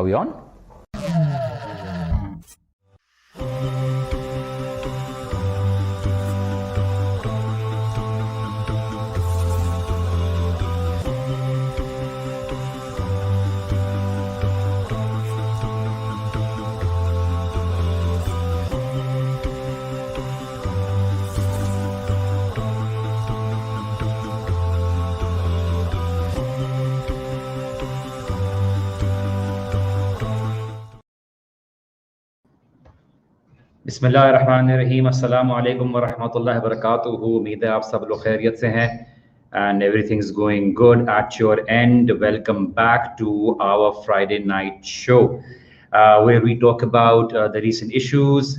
Are we on? बिस्मिल्लाहिर्रहमानिर्रहीम, अस्सलामु अलैकुम वरहमतुल्लाहि वबरकातुहू। उम्मीद है आप सब लोग खैरियत से हैं and everything's going good at your end. Welcome back to our Friday night show where we talk about the recent issues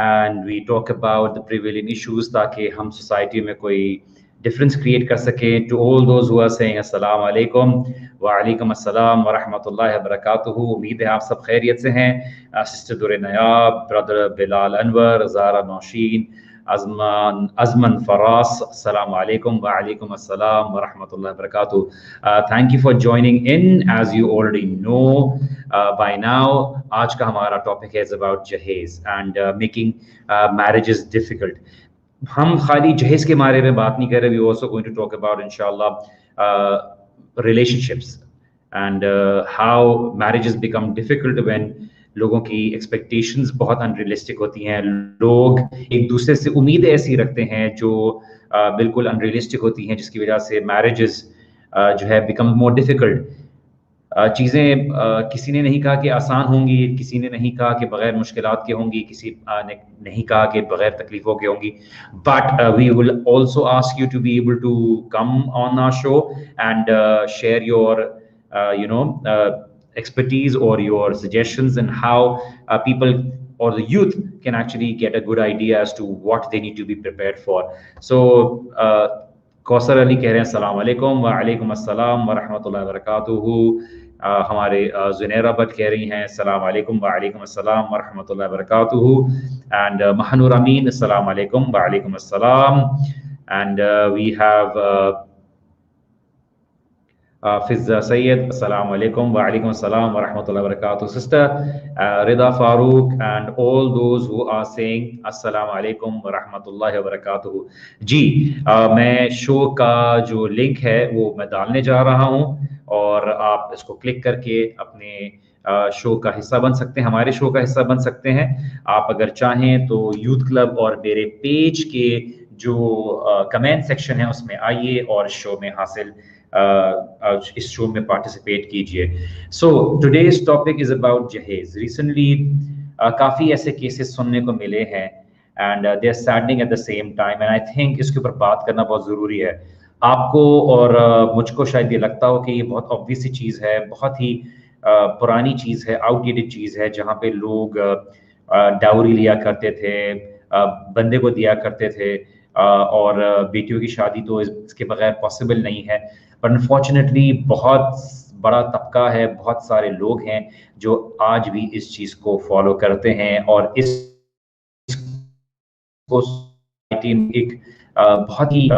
and we talk about the prevailing issues ताकि हम सोसाइटी में कोई डिफरेंस क्रिएट कर सकें. To all those who are saying अस्सलाम वालेकुम, वालेकुम अस्सलाम व रहमतुल्लाहि व बरकातुहू. उम्मीद है आप सब खैरियत से हैं. सिस्टर दुरे नयाब, ब्रदर बिलाल अनवर, ज़ारा नौशीन, अज़मन फरास, अस्सलाम वालेकुम वालेकुम अस्सलाम व रहमतुल्लाहि व बरकातुहू. Thank you for joining in. As you already know by now, आज का हमारा टॉपिक है about जहेज and making marriages difficult. हम खाली जहेज के बारे में बात नहीं कर रहे. We also going to talk about inshallah relationships and how marriages become difficult when लोगों की एक्सपेक्टेशंस बहुत अनरियलिस्टिक होती हैं. लोग एक दूसरे से उम्मीदें ऐसी रखते हैं जो बिल्कुल अनरियलिस्टिक होती हैं, जिसकी वजह से मैरिजेस जो है बिकम मोर डिफिकल्ट. चीज़ें किसी ने नहीं कहा कि आसान होंगी, किसी ने नहीं कहा कि बगैर मुश्किलात के होंगी, किसी ने नहीं कहा कि बगैर तकलीफ़ों के होंगी. But we will also ask you to be able to come on our show and share your expertise or your suggestions and how people or the youth can actually get a good idea as to what they need to be prepared for. So Kausar Ali कह रहे हैं अस्सलाम वालेकुम वालेकुम अस्सलाम व रहमतुल्लाहि व बरकातुहू. हमारे ज़ुनैरा भट्ट कह रही हैं अस्सलाम वालेकुम वालेकुम अस्सलाम व रहमतुल्लाहि व बरकातुहू. एंड महनूर अमीन अस्सलाम वालेकुम वालेकुम अस्सलाम. And we have Fiza Syed अस्सलाम वालेकुम वालेकुम अस्सलाम व रहमतुल्लाहि व बरकातुहू. Sister Rida Farooq and all those who are saying अस्सलाम वालेकुम व रहमतुल्लाहि व बरकातुहू. जी मैं शो का जो लिंक है वो मैं डालने जा रहा हूँ और आप इसको क्लिक करके अपने शो का हिस्सा बन सकते हैं, हमारे शो का हिस्सा बन सकते हैं. आप अगर चाहें तो यूथ क्लब और मेरे पेज के जो कमेंट सेक्शन है उसमें आइए और शो में हासिल इस शो में पार्टिसिपेट कीजिए. So today's topic is about जहेज. रिसेंटली काफ़ी ऐसे केसेस सुनने को मिले हैं and they are saddening at the same time and I think इसके ऊपर बात करना बहुत ज़रूरी है. आपको और मुझको शायद ये लगता हो कि ये बहुत ऑब्वियस सी चीज़ है, बहुत ही पुरानी चीज़ है, आउटडेटेड चीज़ है, जहाँ पे लोग डाउरी लिया करते थे, बंदे को दिया करते थे और बेटियों की शादी तो इसके बगैर पॉसिबल नहीं है. पर अनफॉर्चुनेटली बहुत बड़ा तबका है, बहुत सारे लोग हैं जो आज भी इस चीज़ को फॉलो करते हैं और इसको सोसाइटी में एक बहुत ही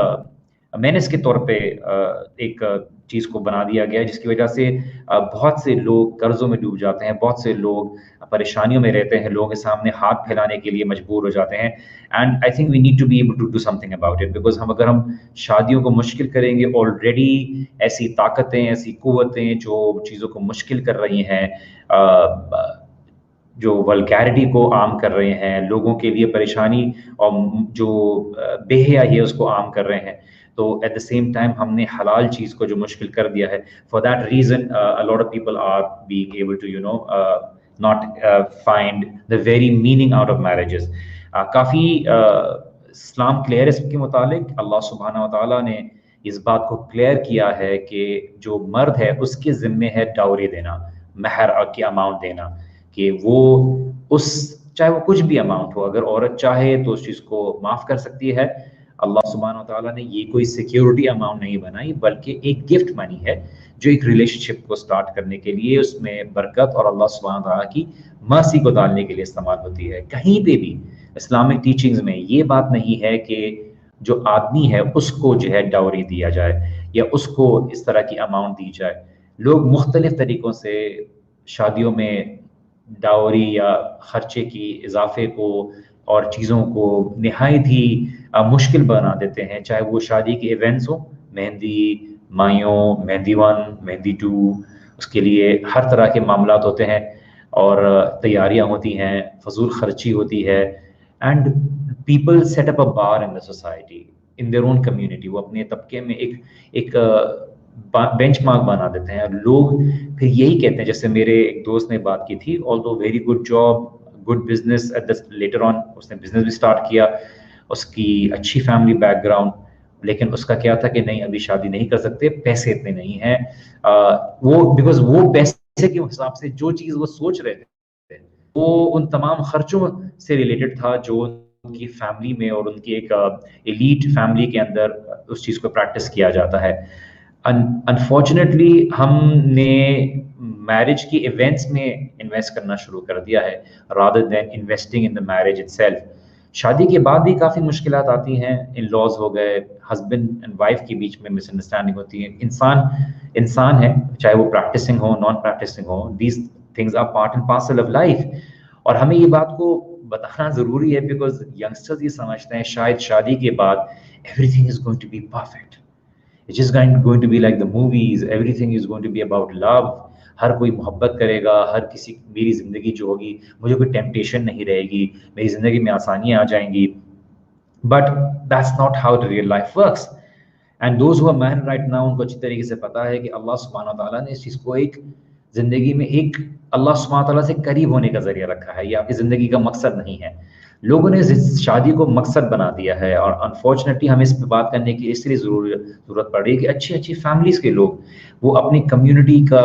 मेनेस के तौर पे एक चीज़ को बना दिया गया है, जिसकी वजह से बहुत से लोग कर्जों में डूब जाते हैं, बहुत से लोग परेशानियों में रहते हैं, लोगों के सामने हाथ फैलाने के लिए मजबूर हो जाते हैं. And I think we need to be able to do something about it because अगर हम शादियों को मुश्किल करेंगे, ऑलरेडी ऐसी ताकतें, ऐसी कुव्वतें जो चीज़ों को मुश्किल कर रही हैं, जो वल्गैरिटी को आम कर रहे हैं, लोगों के लिए परेशानी और जो बेहयाई है उसको आम कर रहे हैं, तो एट द सेम टाइम हमने हलाल चीज़ को जो मुश्किल कर दिया है. For that reason a lot of people are being able to not find the very meaning out of marriages. काफ़ी इस्लाम क्लियर है इसके मुतालिक. अल्लाह सुब्हाना व तआला ने इस बात को क्लियर किया है कि जो मर्द है उसके ज़िम्मे है डाउरी देना, महर की अमाउंट देना, कि वो उस चाहे वो कुछ भी अमाउंट हो, अगर औरत चाहे तो उस चीज़ को माफ़ कर सकती है. अल्लाह सुब्हाना व तआला ने ये कोई सिक्योरिटी अमाउंट नहीं बनाई, बल्कि एक गिफ्ट मनी है जो एक रिलेशनशिप को स्टार्ट करने के लिए, उसमें बरकत और अल्लाह सुब्हाना व तआला की मर्सी को डालने के लिए इस्तेमाल होती है. कहीं पे भी इस्लामिक टीचिंग्स में ये बात नहीं है कि जो आदमी है उसको जो है डाउरी दिया जाए या उसको इस तरह की अमाउंट दी जाए. लोग मुख्तलिफ तरीक़ों से शादियों में डावरी या खर्चे की इजाफे को और चीज़ों को नहायत ही मुश्किल बना देते हैं, चाहे वो शादी के इवेंट्स हो, मेहंदी, मायों, मेहंदी 1, मेहंदी 2, उसके लिए हर तरह के मामलात होते हैं और तैयारियां होती हैं, फजूल खर्ची होती है। And people set up a bar in the society, in their own community. वो अपने तबके में एक बेंचमार्क बना देते हैं। लोग फिर यही कहते हैं, जैसे मेरे एक दोस्त ने बात की थी, although very good job, good business at the later on, उसने बिजनेस भी स्टार्ट किया, उसकी अच्छी फैमिली बैकग्राउंड, लेकिन उसका क्या था कि नहीं अभी शादी नहीं कर सकते, पैसे इतने नहीं हैं। वो बिकॉज वो पैसे के हिसाब से जो चीज वो सोच रहे थे वो उन तमाम खर्चों से रिलेटेड था जो उनकी फैमिली में और उनकी एक एलीट फैमिली के अंदर उस चीज को प्रैक्टिस किया जाता है। अनफॉर्चुनेटली हमने मैरिज की इवेंट्स में इन्वेस्ट करना शुरू कर दिया है rather than investing in the marriage itself. शादी के बाद भी काफ़ी मुश्किलात आती हैं, इन लॉज हो गए, हस्बैंड एंड वाइफ के बीच में मिसअंडरस्टैंडिंग होती है। इंसान है, चाहे वो प्रैक्टिसिंग हो, नॉन प्रैक्टिसिंग हो, these things are part and parcel of life. और हमें ये बात को बताना ज़रूरी है बिकॉज यंगस्टर्स ये समझते हैं शायद शादी के बाद everything is going to be perfect, it's just going to be like the movies, everything is going to be about love, हर कोई मोहब्बत करेगा, हर किसी, मेरी ज़िंदगी जो होगी मुझे कोई टेम्पटेशन नहीं रहेगी, मेरी ज़िंदगी में आसानियाँ आ जाएंगी। But that's not how the real life works. And those who are married right now, उनको अच्छी तरीके से पता है कि अल्लाह सुब्हानहू व तआला ने इस चीज़ को एक ज़िंदगी में एक अल्लाह सुब्हानहू व तआला से करीब होने का ज़रिया रखा है, ये आपकी ज़िंदगी का मकसद नहीं है। लोगों ने इस शादी को मकसद बना दिया है और अनफॉर्चुनेटली हमें इस पे बात करने की इसलिए ज़रूरत पड़ रही है कि अच्छी अच्छी फैमिलीज़ के लोग वो अपनी कम्युनिटी का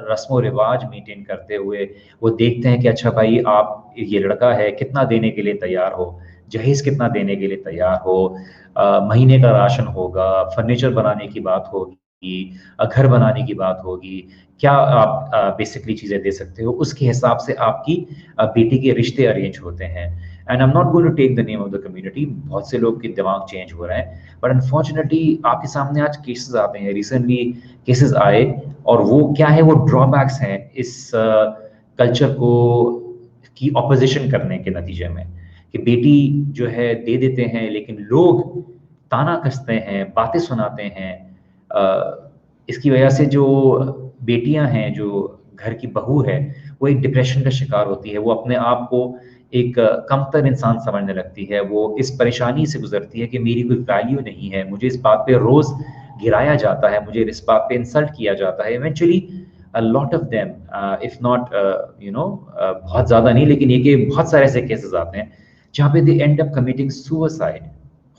रस्म व रिवाज मेंटेन करते हुए वो देखते हैं कि अच्छा भाई आप ये लड़का है कितना देने के लिए तैयार हो, जहेज़ कितना देने के लिए तैयार हो, महीने का राशन होगा, फर्नीचर बनाने की बात होगी, घर बनाने की बात होगी, क्या आप बेसिकली चीज़ें दे सकते हो, उसके हिसाब से आपकी बेटी के रिश्ते अरेंज होते हैं। And I am not going to take the name of the community, बहुत से लोग के दिमाग चेंज हो रहे हैं, बट अनफॉर्चुनेटली आपके सामने आज केसेस आते हैं, रिसेंटली केसेस आए, और वो क्या है, वो ड्रॉबैक्स हैं इस कल्चर को की ऑपोजिशन करने के नतीजे में, कि बेटी जो है दे देते हैं लेकिन लोग ताना कसते हैं, बातें सुनाते हैं। इसकी वजह से जो बेटियां हैं, जो घर की बहू है, वो एक डिप्रेशन का शिकार होती है, वो अपने आप को एक कमतर इंसान समझने लगती है, वो इस परेशानी से गुजरती है कि मेरी कोई वैल्यू नहीं है, मुझे इस बात पे रोज गिराया जाता है, मुझे इस बात पे इंसल्ट किया जाता है। Eventually a lot of them, if not बहुत ज़्यादा नहीं, लेकिन ये कि बहुत सारे ऐसे केसेस आते हैं जहाँ पे they end up committing suicide,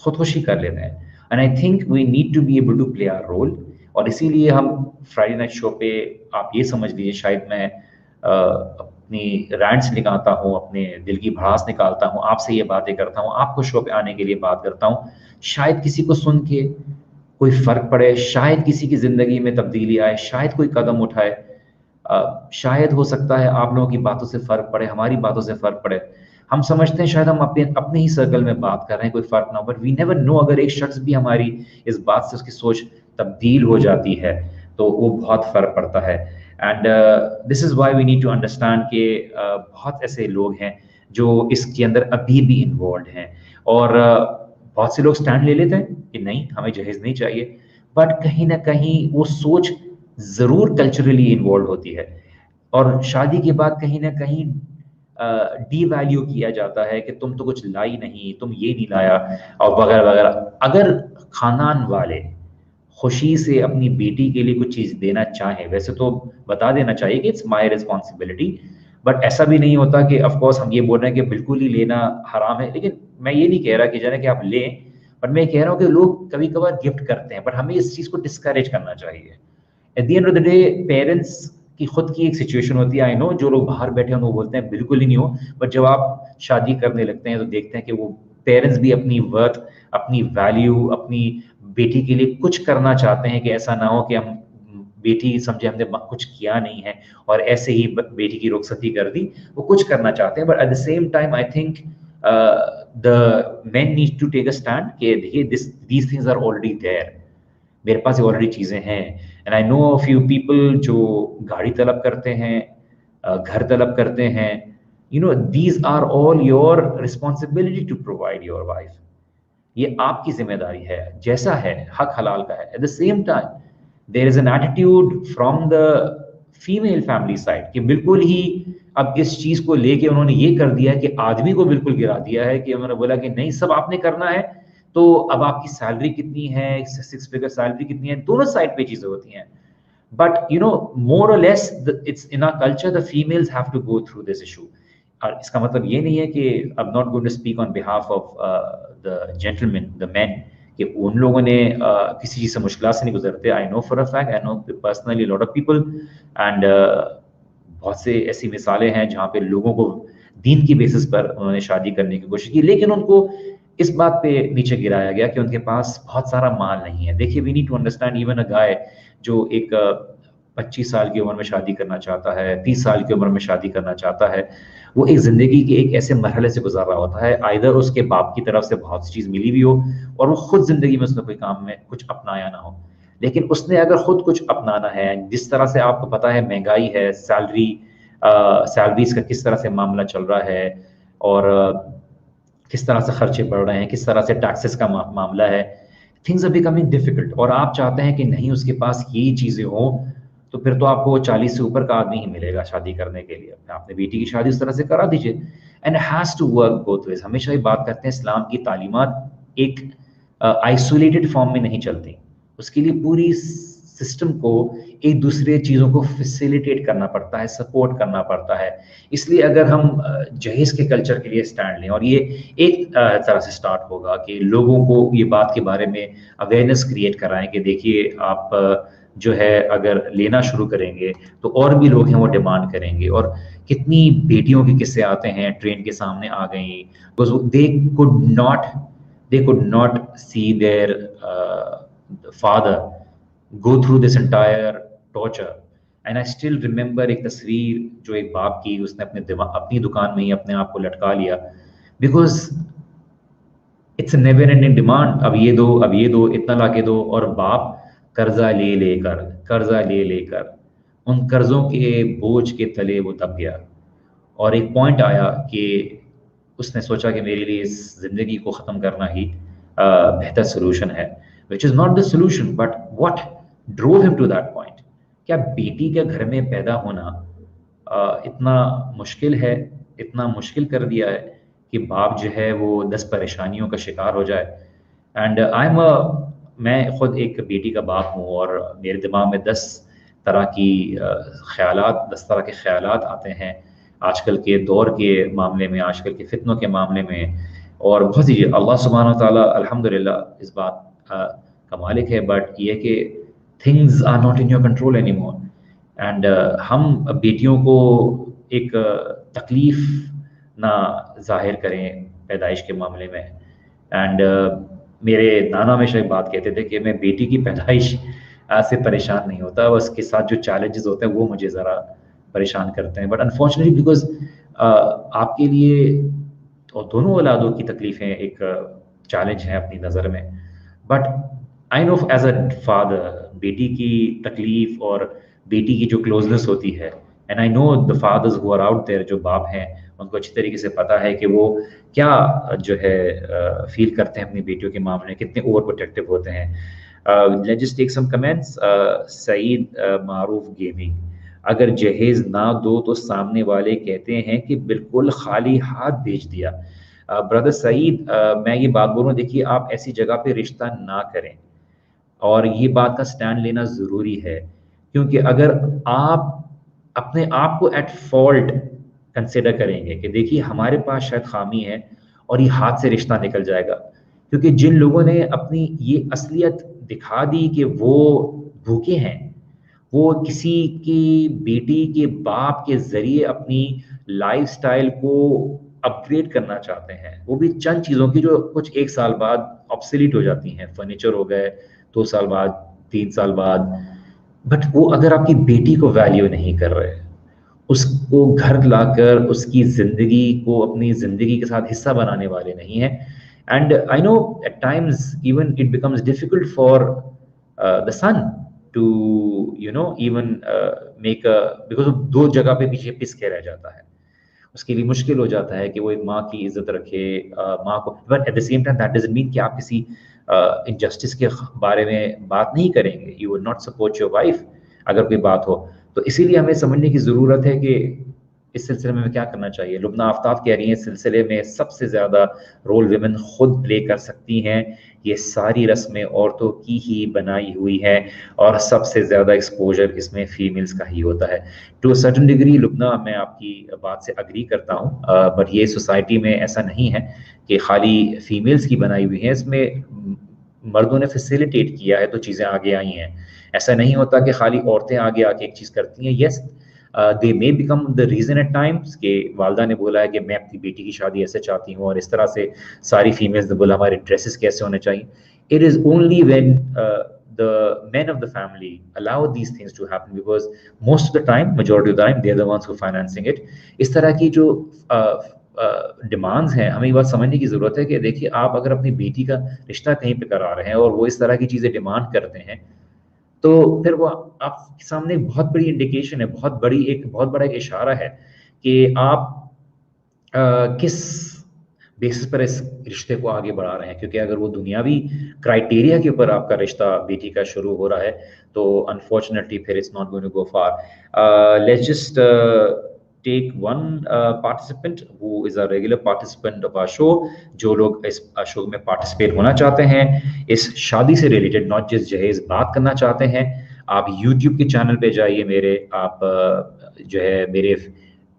खुदकुशी कर लेते हैं। And I think we need to be able to play our role, और इसीलिए हम फ्राइडे नाइट शो पे, आप ये समझ लीजिए शायद मैं अपनी रैंट्स निकालता हूँ, अपने दिल की भड़ास निकालता हूँ, आपसे ये बातें करता हूँ, आपको शो पे आने के लिए बात करता हूँ, शायद किसी को सुन के कोई फर्क पड़े, शायद किसी की जिंदगी में तब्दीली आए, शायद कोई कदम उठाए, शायद हो सकता है आप लोगों की बातों से फर्क पड़े, हमारी बातों से फर्क पड़े। हम समझते हैं शायद हम अपने अपने ही सर्कल में बात कर रहे हैं, कोई फर्क ना हो, बट वी नेवर नो, अगर एक शख्स भी हमारी इस बात से उसकी सोच तब्दील हो जाती है तो वो बहुत फर्क पड़ता है। And this is why we need to understand कि बहुत ऐसे लोग हैं जो इसके अंदर अभी भी इन्वॉल्व हैं, और बहुत से लोग स्टैंड ले लेते हैं कि नहीं हमें जहेज नहीं चाहिए, बट कहीं ना कहीं वो सोच जरूर कल्चरली इन्वॉल्व होती है, और शादी के बाद कहीं ना कहीं डी वैल्यू किया जाता है कि तुम तो कुछ लाई नहीं, तुम ये नहीं लाया, और वगैरह वगैरह। अगर खानदान वाले खुशी से अपनी बेटी के लिए कुछ चीज देना चाहें, वैसे तो बता देना चाहिए कि इट्स माय रिस्पॉन्सिबिलिटी, बट ऐसा भी नहीं होता कि ऑफ कोर्स हम ये बोल रहे हैं कि बिल्कुल ही लेना हराम है। लेकिन मैं ये नहीं कह रहा कि जाने कि आप लें, बट मैं कह रहा हूँ कि लोग कभी कभार गिफ्ट करते हैं, बट हमें इस चीज को डिस्करेज करना चाहिए। At the end of the day parents की खुद की एक सिचुएशन होती है, आई नो जो लोग बाहर बैठे हैं वो बोलते हैं बिल्कुल ही नहीं हो, बट जब आप शादी करने लगते हैं तो देखते हैं कि वो पेरेंट्स भी अपनी वर्थ, अपनी वैल्यू, अपनी बेटी के लिए कुछ करना चाहते हैं, कि ऐसा ना हो कि हम बेटी समझे हमने कुछ किया नहीं है और ऐसे ही बेटी की रुखसती कर दी, वो कुछ करना चाहते हैं। But at the same time I think the men need to take a stand कि देखिए these things are already there, मेरे पास ऑलरेडी चीज़ें हैं। And I know a few people जो गाड़ी तलब करते हैं, घर तलब करते हैं, these are all your responsibility to provide your wife. ये आपकी जिम्मेदारी है, जैसा है हक हलाल का है. At the same time there is an attitude from the female family side कि बिल्कुल ही अब इस चीज को लेके उन्होंने ये कर दिया है कि आदमी को बिल्कुल गिरा दिया है कि उन्होंने बोला कि नहीं सब आपने करना है, तो अब आपकी सैलरी कितनी है, 6 फिगर सैलरी कितनी है, दोनों साइड पे चीजें होती हैं. But more or less, it's in our culture, the females have to go through this issue. और इसका मतलब ये नहीं है कि I'm not going to speak on behalf of the gentlemen, the men, कि उन लोगों ने किसी चीज़ से मुश्किल से नहीं गुजरते. I know for a fact, I know personally a lot of people, and बहुत से ऐसी मिसालें हैं जहाँ पे लोगों को दीन की बेसिस पर उन्होंने शादी करने की कोशिश की, लेकिन उनको इस बात पे नीचे गिराया गया कि उनके पास बहुत सारा माल नहीं है. देखिए, we need to understand, even a guy जो एक 25 साल की उम्र में शादी करना चाहता है, 30 साल की उम्र में शादी करना चाहता है, वो एक ज़िंदगी के एक ऐसे मरहले से गुजर रहा होता है, आइदर उसके बाप की तरफ से बहुत सी चीज़ मिली भी हो और वो खुद ज़िंदगी में उसने कोई काम में कुछ अपनाया ना हो. लेकिन उसने अगर खुद कुछ अपनाना है, जिस तरह से आपको पता है महंगाई है, सैलरीज का किस तरह से मामला चल रहा है और किस तरह से खर्चे बढ़ रहे हैं, किस तरह से टैक्सेस का मामला है, थिंग्स आर बिकमिंग डिफिकल्ट, और आप चाहते हैं कि नहीं उसके पास यही चीज़ें हों, तो फिर तो आपको 40 से ऊपर का आदमी ही मिलेगा शादी करने के लिए. आपने बेटी की शादी उस तरह से करा दीजिए. And has to work both ways. हमेशा ये बात करते हैं, इस्लाम की तालीमात एक आइसोलेटेड फॉर्म में नहीं चलती, उसके लिए पूरी सिस्टम को एक दूसरे चीज़ों को फैसिलिटेट करना पड़ता है, सपोर्ट करना पड़ता है. इसलिए अगर हम जहेज़ के कल्चर के लिए स्टैंड लें, और ये एक तरह से स्टार्ट होगा कि लोगों को ये बात के बारे में अवेयरनेस क्रिएट कराएं कि देखिए आप जो है अगर लेना शुरू करेंगे तो और भी लोग हैं वो डिमांड करेंगे. और कितनी बेटियों के किस्से आते हैं ट्रेन के सामने आ गई, because they could not see their father go through this entire torture. And I still remember एक तस्वीर जो एक बाप की, उसने अपनी दुकान में ही अपने आप को लटका लिया, because it's a never ending demand. अब ये दो, इतना ला के दो, और बाप कर्जा ले लेकर उन कर्जों के बोझ के तले वो दब गया. और एक पॉइंट आया कि उसने सोचा कि मेरे लिए इस जिंदगी को ख़त्म करना ही बेहतर सोल्यूशन है, which is not the solution, but what drove him to that point. क्या बेटी के घर में पैदा होना इतना मुश्किल है, इतना मुश्किल कर दिया है कि बाप जो है वो 10 परेशानियों का शिकार हो जाए. एंड मैं खुद एक बेटी का बाप हूँ, और मेरे दिमाग में 10 तरह के ख्यालात आते हैं आजकल के दौर के मामले में, आजकल के फितनों के मामले में, और बहुत सी अल्लाह सुब्हानहू व तआला अल्हम्दुलिल्लाह इस बात का मालिक है. बट ये कि things are not in your control any more. And हम बेटियों को एक तकलीफ ना जाहिर करें पैदाइश के मामले में. एंड मेरे नाना हमेशा एक बात कहते थे कि मैं बेटी की पैदाइश से परेशान नहीं होता, बस उसके साथ जो चैलेंजेस होते हैं वो मुझे ज़रा परेशान करते हैं. बट अनफॉर्चुनेटली बिकॉज आपके लिए और दोनों औलादों की तकलीफ़ें एक चैलेंज है अपनी नज़र में. But I know as a father, बेटी की तकलीफ और बेटी की जो क्लोजनेस होती है, and I know the fathers who are out there, जो बाप हैं उनको अच्छी तरीके से पता है कि वो क्या जो है फील करते हैं अपनी बेटियों के मामले में, कितने ओवर प्रोटेक्टिव होते हैं. Let's just take some comments. Saeed Maroof gaming, अगर जहेज ना दो तो सामने वाले कहते हैं कि बिल्कुल खाली हाथ भेज दिया. ब्रदर सईद, मैं ये बात बोलूँ, देखिए आप ऐसी जगह पे रिश्ता ना करें, और ये बात का स्टैंड लेना ज़रूरी है, क्योंकि अगर आप अपने आप को एट फॉल्ट कंसिडर करेंगे कि देखिए हमारे पास शायद खामी है और ये हाथ से रिश्ता निकल जाएगा, क्योंकि जिन लोगों ने अपनी ये असलियत दिखा दी कि वो भूखे हैं, वो किसी की बेटी के बाप के ज़रिए अपनी लाइफस्टाइल को अपग्रेड करना चाहते हैं, वो भी चंद चीज़ों की जो कुछ 1 साल बाद ऑब्सोलीट हो जाती हैं. फर्नीचर हो गए 2 साल बाद, 3 साल बाद. बट वो अगर आपकी बेटी को वैल्यू नहीं कर रहे, उसको घर लाकर उसकी ज़िंदगी को अपनी ज़िंदगी के साथ हिस्सा बनाने वाले नहीं हैं. And I know at times even it becomes difficult for the son to even make a, because वो दो जगह पे पीछे पिस के रह जाता है। उसके लिए मुश्किल हो जाता है कि वो एक माँ की इज्जत रखे, माँ को, but at the same time that doesn't mean कि आप किसी इनजस्टिस के बारे में बात नहीं करेंगे। You will not support your wife अगर कोई बात हो। तो इसीलिए हमें समझने की ज़रूरत है कि इस सिलसिले में हमें क्या करना चाहिए। लुबना आफ्ताब कह रही हैं इस सिलसिले में सबसे ज़्यादा रोल विमेन खुद प्ले कर सकती हैं। ये सारी रस्में औरतों की ही बनाई हुई है और सबसे ज़्यादा एक्सपोजर इसमें फीमेल्स का ही होता है। To a certain degree Lubna, मैं आपकी बात से अग्री करता हूँ, बट ये सोसाइटी में ऐसा नहीं है कि खाली फीमेल्स की बनाई हुई है। इसमें मर्दों ने फैसिलिटेट किया है तो चीज़ें आगे आई हैं। ऐसा नहीं होता कि खाली औरतें आगे आके एक चीज़ करती हैं। Yes, they may become the reason eight times कि वालदा ने बोला है कि मैं अपनी बेटी की शादी ऐसे चाहती हूँ, और इस तरह से सारी फीमेल्स ने बोला हमारे ड्रेसेस कैसे होने चाहिए। It is only when the men of the family allow these things to happen, because most of the time, majority of the time, they're the ones who financing it. इस तरह की जो डिमांड्स हैं, हमें ये बात समझने की ज़रूरत है कि देखिए, आप अगर अपनी बेटी का रिश्ता कहीं पे करा रहे हैं और वो इस तरह की चीज़ें डिमांड करते हैं, तो फिर वो आपके सामने एक बहुत बड़ी इंडिकेशन है, बहुत बड़ा एक इशारा है कि आप किस बेसिस पर इस रिश्ते को आगे बढ़ा रहे हैं। क्योंकि अगर वो दुनियावी क्राइटेरिया के ऊपर आपका रिश्ता बेटी का शुरू हो रहा है, तो अनफॉर्चुनेटली फिर it's not going to go far. Let's just take one participant who is a regular participant of our show. जो लोग इस शो में पार्टिसिपेट होना चाहते हैं, इस शादी से रिलेटेड नॉट जस्ट जहेज बात करना चाहते हैं, आप यूट्यूब के चैनल पे जाइए मेरे, आप जो है मेरे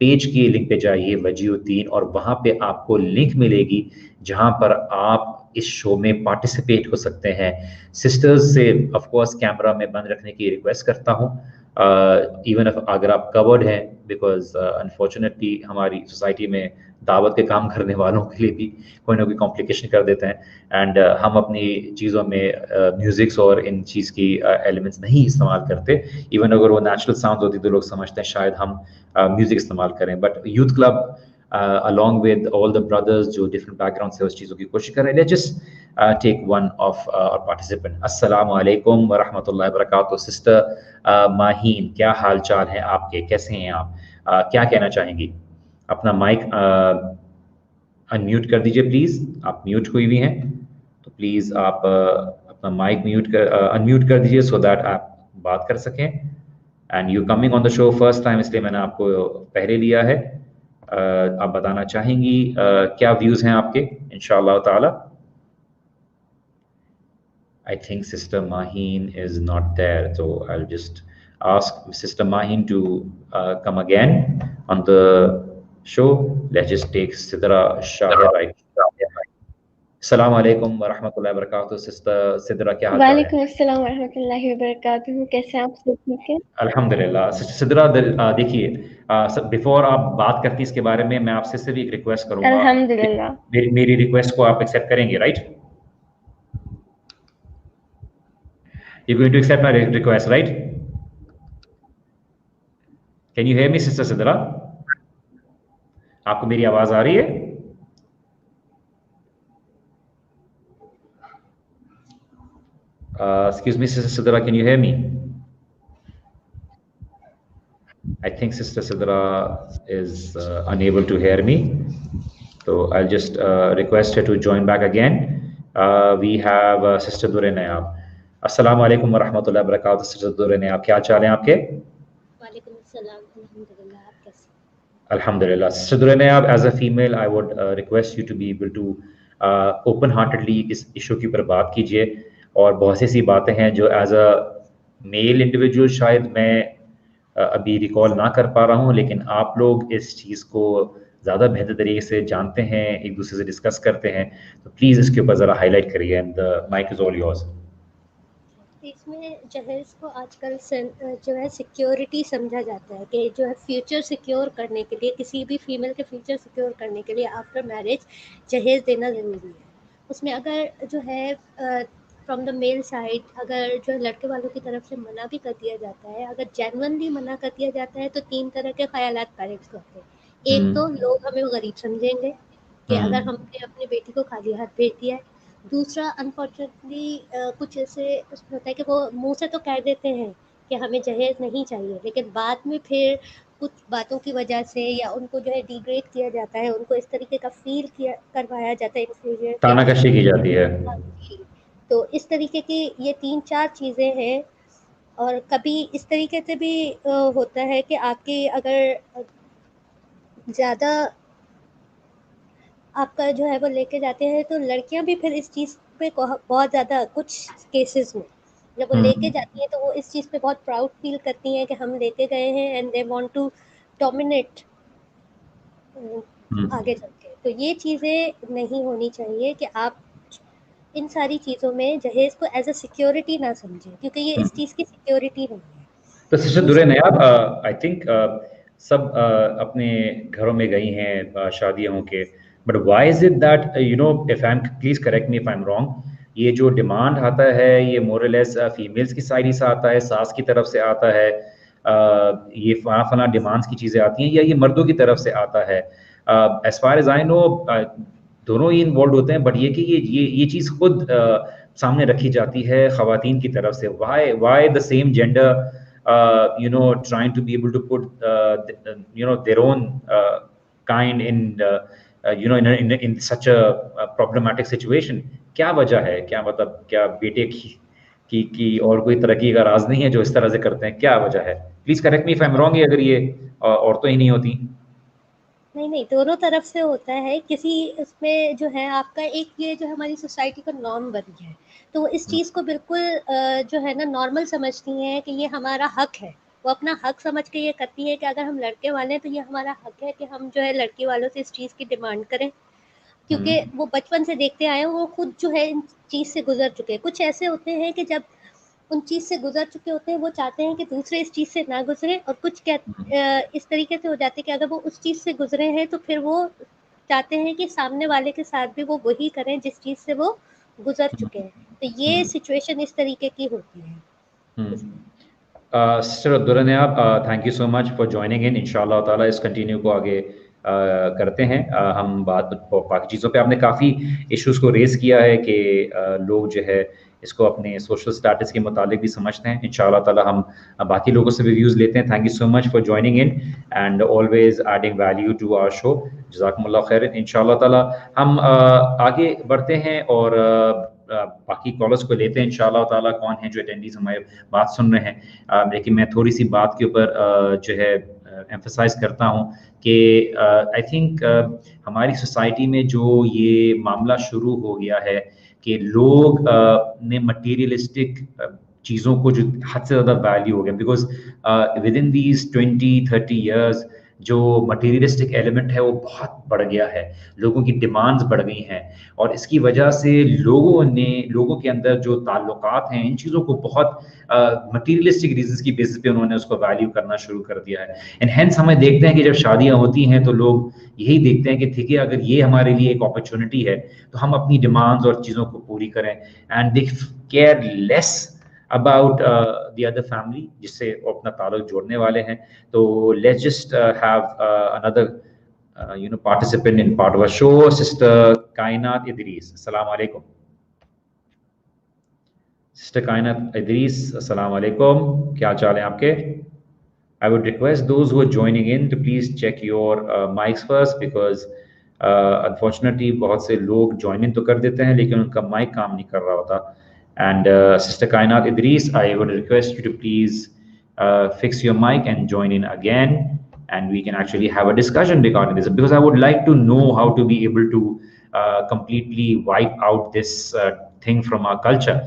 पेज की लिंक पे जाइए वजीउद्दीन, और वहाँ पे आपको लिंक मिलेगी जहाँ पर आप इस शो में पार्टिसिपेट हो सकते हैं। सिस्टर्स से ऑफ कोर्स कैमरा में बंद रखने की रिक्वेस्ट करता हूँ, इवन अगर आप कवर्ड हैं, बिकॉज अनफॉर्चुनेटली हमारी सोसाइटी में दावत के काम करने वालों के लिए भी कोई ना कोई कॉम्प्लिकेशन कर देते हैं। एंड हम अपनी चीज़ों में म्यूज़िक्स और इन चीज़ की एलिमेंट्स नहीं इस्तेमाल करते। इवन अगर वो नेचुरल साउंड होती तो लोग समझते हैं शायद हम म्यूज़िक इस्तेमाल करें। But youth club along with all the brothers जो different background से उस चीज़ों की कोशिश कर रहे हैं, let's just take one of our participant। अस्सलामु अलैकुम व रहमतुल्लाहि व बरकातुहू। सिस्टर माहीन, क्या हाल चाल है आपके, कैसे हैं आप, क्या कहना चाहेंगी? अपना माइक अनम्यूट कर दीजिए प्लीज़, आप म्यूट हुई हुई हैं, तो प्लीज़ आप अपना माइक अनम्यूट कर दीजिए सो दैट आप बात कर सकें। And you coming on the show first time, इसलिए मैंने आपको पहले लिया है। आप बताना चाहेंगी क्या व्यूज़ हैं आपके इंशाअल्लाह ताला? I think Sister Maheen is not there, so I'll just ask Sister Maheen to come again on the show. Let's just take Sidra Shahir right. Assalamu alaikum wa rahmatullahi wa barakatuh. Sister Sidra, क्या हाल चाल है? वालेकुम अस्सलाम व रहमतुल्लाहि व बरकातुहू। कैसे हैं आप सब, ठीक है? अल्हम्दुलिल्लाह। सिद्रा, देखिए, बिफोर आप बात करती इसके बारे में, मैं आपसे सिर्फ एक रिक्वेस्ट करूंगा। अल्हम्दुलिल्लाह। मेरी रिक्वेस्ट को आप एक्सेप्ट करेंगे, right? You going to accept my request, right? Can you hear me sister Sidra? आपको मेरी आवाज आ रही है? Excuse me, Sister Sidra, can you hear me? I think Sister Sidra is unable to hear me. So I'll just request her to join back again. We have Sister Dure Nayab. Assalamu alaikum wa rahmatullahi wa barakatuh. Sister Dure Nayab, क्या चाल हैं आपके? वालेकुम अस्सलाम, अल्हम्दुलिल्लाह, आप कैसे? Alhamdulillah. Sister Dure Nayab, as a female, I would request you to be able to open-heartedly इस इशू की पर बात कीजिए। और बहुत सी ऐसी बातें हैं जो एज अ मेल इंडिविजुअल शायद मैं अभी रिकॉल ना कर पा रहा हूँ, लेकिन आप लोग इस चीज़ को ज़्यादा बेहतर तरीके से जानते हैं, एक दूसरे से डिस्कस करते हैं, तो प्लीज़ इसके ऊपर ज़रा हाईलाइट करिए। And the mic is all yours. इसमें जहेज को आजकल जो है सिक्योरिटी समझा जाता है कि जो है फ्यूचर सिक्योर करने के लिए, किसी भी फीमेल के फ्यूचर सिक्योर करने के लिए आफ्टर मैरिज जहेज देना ज़रूरी है। उसमें अगर जो है फ्रॉम द मेल साइड अगर जो लड़के वालों की तरफ से मना भी कर दिया जाता है, अगर जेन्युइनली मना कर दिया जाता है, तो 3 तरह के ख्यालात पेरेंट्स को होते हैं। एक तो लोग हमें गरीब समझेंगे कि अगर हमने अपनी बेटी को खाली हाथ भेज दिया है, दूसरा अनफॉर्चुनेटली कुछ ऐसे उसमें होता है कि वो मुँह से तो कह देते हैं कि हमें जहेज़ नहीं चाहिए, लेकिन बाद में फिर कुछ बातों की वजह से या उनको जो है डिग्रेड किया जाता है, उनको इस तरीके का फ़ील किया करवाया जाता है इन्फीरियर कि आप तानाकशी की जाती है। हाँ जी। तो इस तरीके की ये 3-4 चीज़ें हैं और कभी इस तरीके से भी होता है कि आपकी अगर ज़्यादा आपका जो है वो लेके जाते हैं तो लड़कियां भी फिर इस चीज़ पे बहुत ज़्यादा कुछ केसेस में जब वो लेके हम्म जाती हैं तो वो इस चीज़ पे बहुत प्राउड फील करती हैं कि हम लेके गए हैं and they want to dominate hmm आगे चल के। तो ये चीज़ें नहीं होनी चाहिए कि आप इन सारी चीज़ों में जहेज़ को एज अ सिक्योरिटी ना समझें, क्योंकि ये इस हम्म। चीज़ की सिक्योरिटी नहीं है। तो सिस्टर दुरे दूसरी नयाब, आई थिंक सब अपने घरों में गई हैं शादियां होके, but why is it that if I am, please correct me if I am wrong, ये जो डिमांड आता है ये मोरलेस फीमेल्स की साइड ही से आता है, सास की तरफ से आता है, ये फला फला डिमांड्स की चीज़ें आती हैं, या ये मर्दों की तरफ से आता है? As far as I know दोनों ही इन्वॉल्व होते हैं, बट ये कि ये चीज़ खुद सामने रखी जाती है खवातीन की तरफ से। Why the same gender trying to be able to put their own kind in in such a problematic situation? क्या वजह है? क्या मतलब क्या बेटे की और कोई तरक्की का राज नहीं है जो इस तरह से करते हैं? क्या वजह है? Please correct me if I am wrong, अगर ये औरतें ही नहीं होती। नहीं, नहीं, दोनों तरफ से होता है। किसी उसमें जो है आपका एक ये जो हमारी सोसाइटी का नॉर्म बन गया है, तो वो इस चीज़ को बिल्कुल जो है ना नॉर्मल समझती हैं कि ये हमारा हक है। वो अपना हक समझ के ये करती हैं कि अगर हम लड़के वाले हैं तो ये हमारा हक है कि हम जो है लड़की वालों से इस चीज़ की डिमांड करें। क्योंकि हम्म वो बचपन से देखते आए हैं, वो खुद जो है इन चीज़ से गुज़र चुके हैं। कुछ ऐसे होते हैं कि जब उन चीज़ से गुज़र चुके होते हैं, वो चाहते हैं कि दूसरे इस चीज़ से ना गुज़रें, और कुछ क्या इस तरीके से हो जाते हैं कि अगर वो उस चीज़ से गुज़रे हैं, तो फिर वो चाहते हैं कि सामने वाले के साथ भी वो वही करें जिस चीज़ से वो गुज़र चुके हैं। तो ये हम्म सिचुएशन इस तरीके की होती है। इस हम्म। सिस्टर अब्दुल्ला ने आप, thank you so much for joining इन। इंशाल्लाह ताला इस कंटिन्यू को आगे करते हैं। हम बात बाकी चीज़ों पे, आपने काफ़ी इश्यूज को रेज किया है कि लोग जो है इसको अपने सोशल स्टेटस के मुताबिक भी समझते हैं। इंशाल्लाह ताला हम बाकी लोगों से भी व्यूज़ लेते हैं। Thank you so much for joining in and always adding value to our show. जज़ाकुमुल्लाह खैर। इंशाल्लाह ताला हम आगे बढ़ते हैं और बाकी कॉलर्स को लेते हैं इंशाल्लाह ताला। कौन है जो अटेंडीज हमारे बात सुन रहे हैं? लेकिन मैं थोड़ी सी बात के ऊपर जो है एम्फसाइज करता हूँ कि आई थिंक हमारी सोसाइटी में जो ये मामला शुरू हो गया है कि लोग ने मटीरियलिस्टिक चीज़ों को जो हद से ज़्यादा वैल्यू हो गया, because with in these 20-30 years जो मटीरियलिस्टिक एलिमेंट है वो बहुत बढ़ गया है, लोगों की डिमांड्स बढ़ गई हैं, और इसकी वजह से लोगों के अंदर जो ताल्लुकात हैं इन चीज़ों को बहुत मटीरियलिस्टिक रीजंस की बेसिस पे उन्होंने उसको वैल्यू करना शुरू कर दिया है। एंड हेंस हमें देखते हैं कि जब शादियां होती हैं तो लोग यही देखते हैं कि ठीक है, अगर ये हमारे लिए एक अपॉर्चुनिटी है तो हम अपनी डिमांड्स और चीज़ों को पूरी करें, and they care less about the other family जिससे वो अपना ताल्लुक जोड़ने वाले हैं। तो let's just have another participant in part of our show, Sister Kainat Idris. Assalamu alaikum. Sister Kainat Idris, Assalamu alaikum. क्या चाल है आपके? I would request those who are joining in to please check your mics first, because unfortunately बहुत से लोग join in तो कर देते हैं लेकिन उनका mic काम नहीं कर रहा होता. And Sister Kainat Idris, I would request you to please fix your mic and join in again, and we can actually have a discussion regarding this, because I would like to know how to be able to completely wipe out this thing from our culture.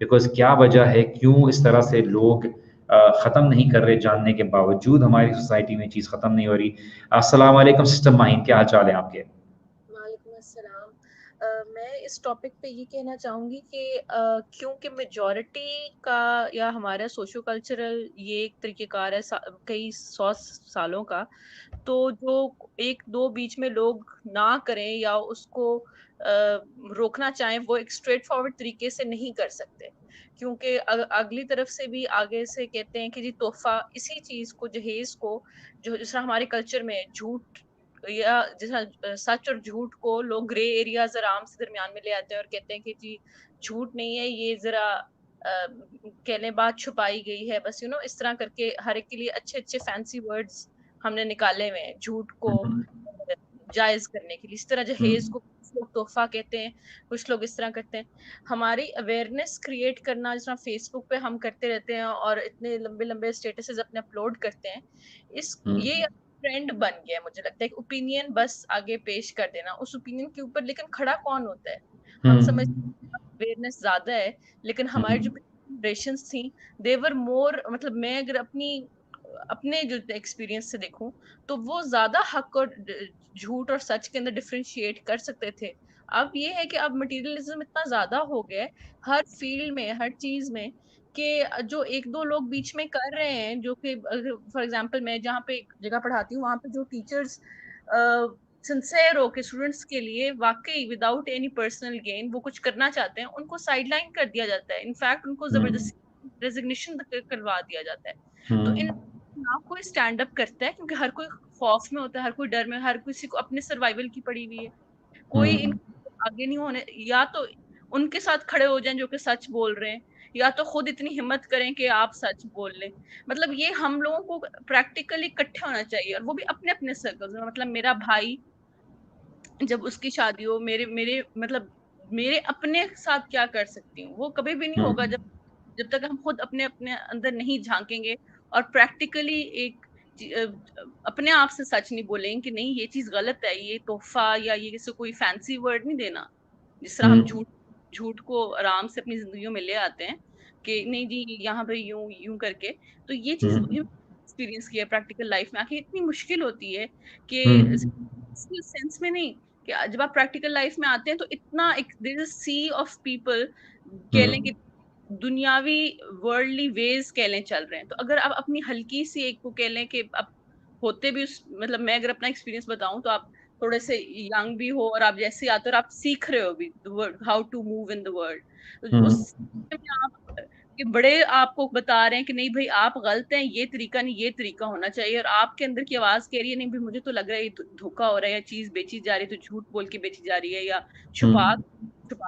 Because क्या वजह है, क्यों इस तरह से लोग ख़त्म नहीं कर रहे, जानने के बावजूद हमारी सोसाइटी में चीज़ ख़त्म नहीं हो रही। अस्सलाम वालेकुम सिस्टर माहिन, क्या हाल चाल है आपके? वालेकुम अस्सलाम। मैं इस टॉपिक पे ये कहना चाहूँगी कि क्योंकि मेजॉरिटी का या हमारा सोशो कल्चरल ये एक तरीक़ेकार है कई 100 सालों का, तो जो 1-2 बीच में लोग ना करें या उसको रोकना चाहें, वो एक स्ट्रेट फॉरवर्ड तरीके से नहीं कर सकते। क्योंकि अगली तरफ से भी आगे से कहते हैं कि जी तोहफ़ा इसी चीज़ को, जहेज़ को, जो जिस तरह हमारे कल्चर में झूठ या जैसा सच और झूठ को लोग ग्रे एरियाज आराम से दरमियान में ले आते हैं और कहते हैं कि जी झूठ नहीं है, ये जरा कहने बात छुपाई गई है, बस इस तरह करके हर एक के लिए अच्छे अच्छे फैंसी वर्ड्स हमने निकाले हुए हैं झूठ को जायज करने के लिए। इस तरह जहेज को कुछ लोग तोहफा कहते हैं, कुछ लोग इस तरह करते हैं। हमारी अवेयरनेस क्रिएट करना जिस तरह फेसबुक पे हम करते रहते हैं और इतने लंबे लंबे स्टेटसेस अपने अपलोड करते हैं, ये ट्रेंड बन गया है। मुझे लगता है ओपिनियन बस आगे पेश कर देना, उस ओपिनियन के ऊपर लेकिन खड़ा कौन होता है। हम समझ अवेयरनेस ज्यादा है, लेकिन हमारी जो जनरेशंस थी देवर मोर, मतलब मैं अगर अपने जो एक्सपीरियंस से देखूं तो वो ज्यादा हक और झूठ और सच के अंदर डिफरेंशिएट कर सकते थे। अब ये है कि अब मटेरियलिज्म इतना ज्यादा हो गया है हर फील्ड में, हर चीज में, कि जो एक दो लोग बीच में कर रहे हैं, जो कि फॉर एग्जांपल मैं जहाँ पे एक जगह पढ़ाती हूँ वहां पे जो टीचर्स सिंसेयर हो के स्टूडेंट्स के लिए वाकई विदाउट एनी पर्सनल गेन वो कुछ करना चाहते हैं, उनको साइडलाइन कर दिया जाता है। इनफैक्ट उनको जबरदस्ती रेजिग्नेशन करवा दिया जाता है। तो इन ना कोई स्टैंड अप करता है क्योंकि हर कोई खौफ में होता है, हर कोई डर में, हर किसी को अपने सर्वाइवल की पड़ी हुई है। कोई इन आगे नहीं होने, या तो उनके साथ खड़े हो जाएं जो कि सच बोल रहे हैं, या तो खुद इतनी हिम्मत करें कि आप सच बोल लें। मतलब ये हम लोगों को प्रैक्टिकली इकट्ठे होना चाहिए, और वो भी अपने अपने सर्कल्स में। मतलब मेरा भाई जब उसकी शादी हो, मेरे मेरे मतलब मेरे अपने साथ क्या कर सकती हूँ वो कभी भी नहीं होगा जब तक हम खुद अपने अपने अंदर नहीं झांकेंगे और प्रैक्टिकली एक अपने आप से सच नहीं बोलेंगे कि नहीं ये चीज गलत है, ये तोहफा या ये किसी कोई फैंसी वर्ड नहीं देना। जिस तरह हम झूठ को आराम से अपनी जिंदगियों में ले आते हैं कि नहीं जी यहाँ पे यूं यूं करके, तो ये चीज एक्सपीरियंस किया प्रैक्टिकल लाइफ में आके इतनी मुश्किल होती है कि सेंस में नहीं, कि जब आप प्रैक्टिकल लाइफ में आते हैं तो इतना there is a sea of people कह लें कि दुनियावी वर्ल्डली वेज कह लें चल रहे हैं। तो अगर आप अपनी हल्की सी एक को कह लें कि आप होते भी उस, मतलब मैं अगर अपना एक्सपीरियंस बताऊं तो आप थोड़े से यंग भी हो और आप जैसे आते हो और आप सीख रहे हो भी how to move in the world, तो उस में आप कि बड़े आपको बता रहे हैं कि नहीं भाई आप गलत हैं, ये तरीका नहीं, ये तरीका होना चाहिए, और आपके अंदर की आवाज कह रही है नहीं भाई मुझे तो लग रहा है ये धोखा हो रहा है, या चीज बेची जा रही है तो झूठ बोल के बेची जा रही है, या छुपा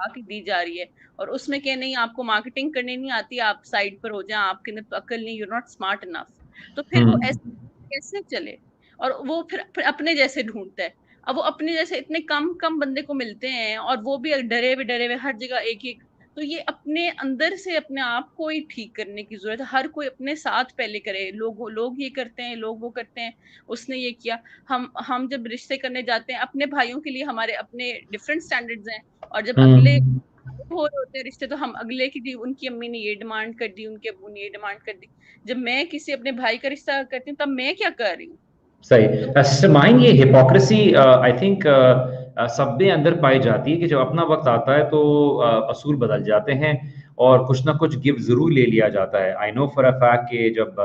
के दी जा रही है। और उसमें क्या नहीं आपको मार्केटिंग करनी नहीं आती, आप साइड पर हो जाए, आपके अंदर अकल नहीं, यूर नॉट स्मार्ट इनफ, तो फिर वो ऐसे कैसे चले। और वो फिर अपने जैसे ढूंढता है। अब वो अपने जैसे इतने कम बंदे को मिलते हैं और वो भी डरे हुए हर जगह एक एक, तो ये अपने अंदर से अपने आप को ही ठीक करने की जरूरत है। हर कोई अपने साथ पहले करे। लोग ये करते हैं, लोग वो करते हैं, उसने ये किया। हम जब रिश्ते करने जाते हैं अपने भाइयों के लिए हमारे अपने डिफरेंट स्टैंडर्ड्स हैं, और जब अगले हो रहे होते हैं रिश्ते तो हम अगले की उनकी अम्मी ने ये डिमांड कर दी, उनके अब्बू ने ये डिमांड कर दी। जब मैं किसी अपने भाई का रिश्ता करती हूँ तब मैं क्या कर रही हूँ। सही माइन ये हिपोक्रेसी आई थिंक सब में अंदर पाई जाती है कि जब अपना वक्त आता है तो असूल बदल जाते हैं और कुछ ना कुछ गिव जरूर ले लिया जाता है। I know for a fact कि जब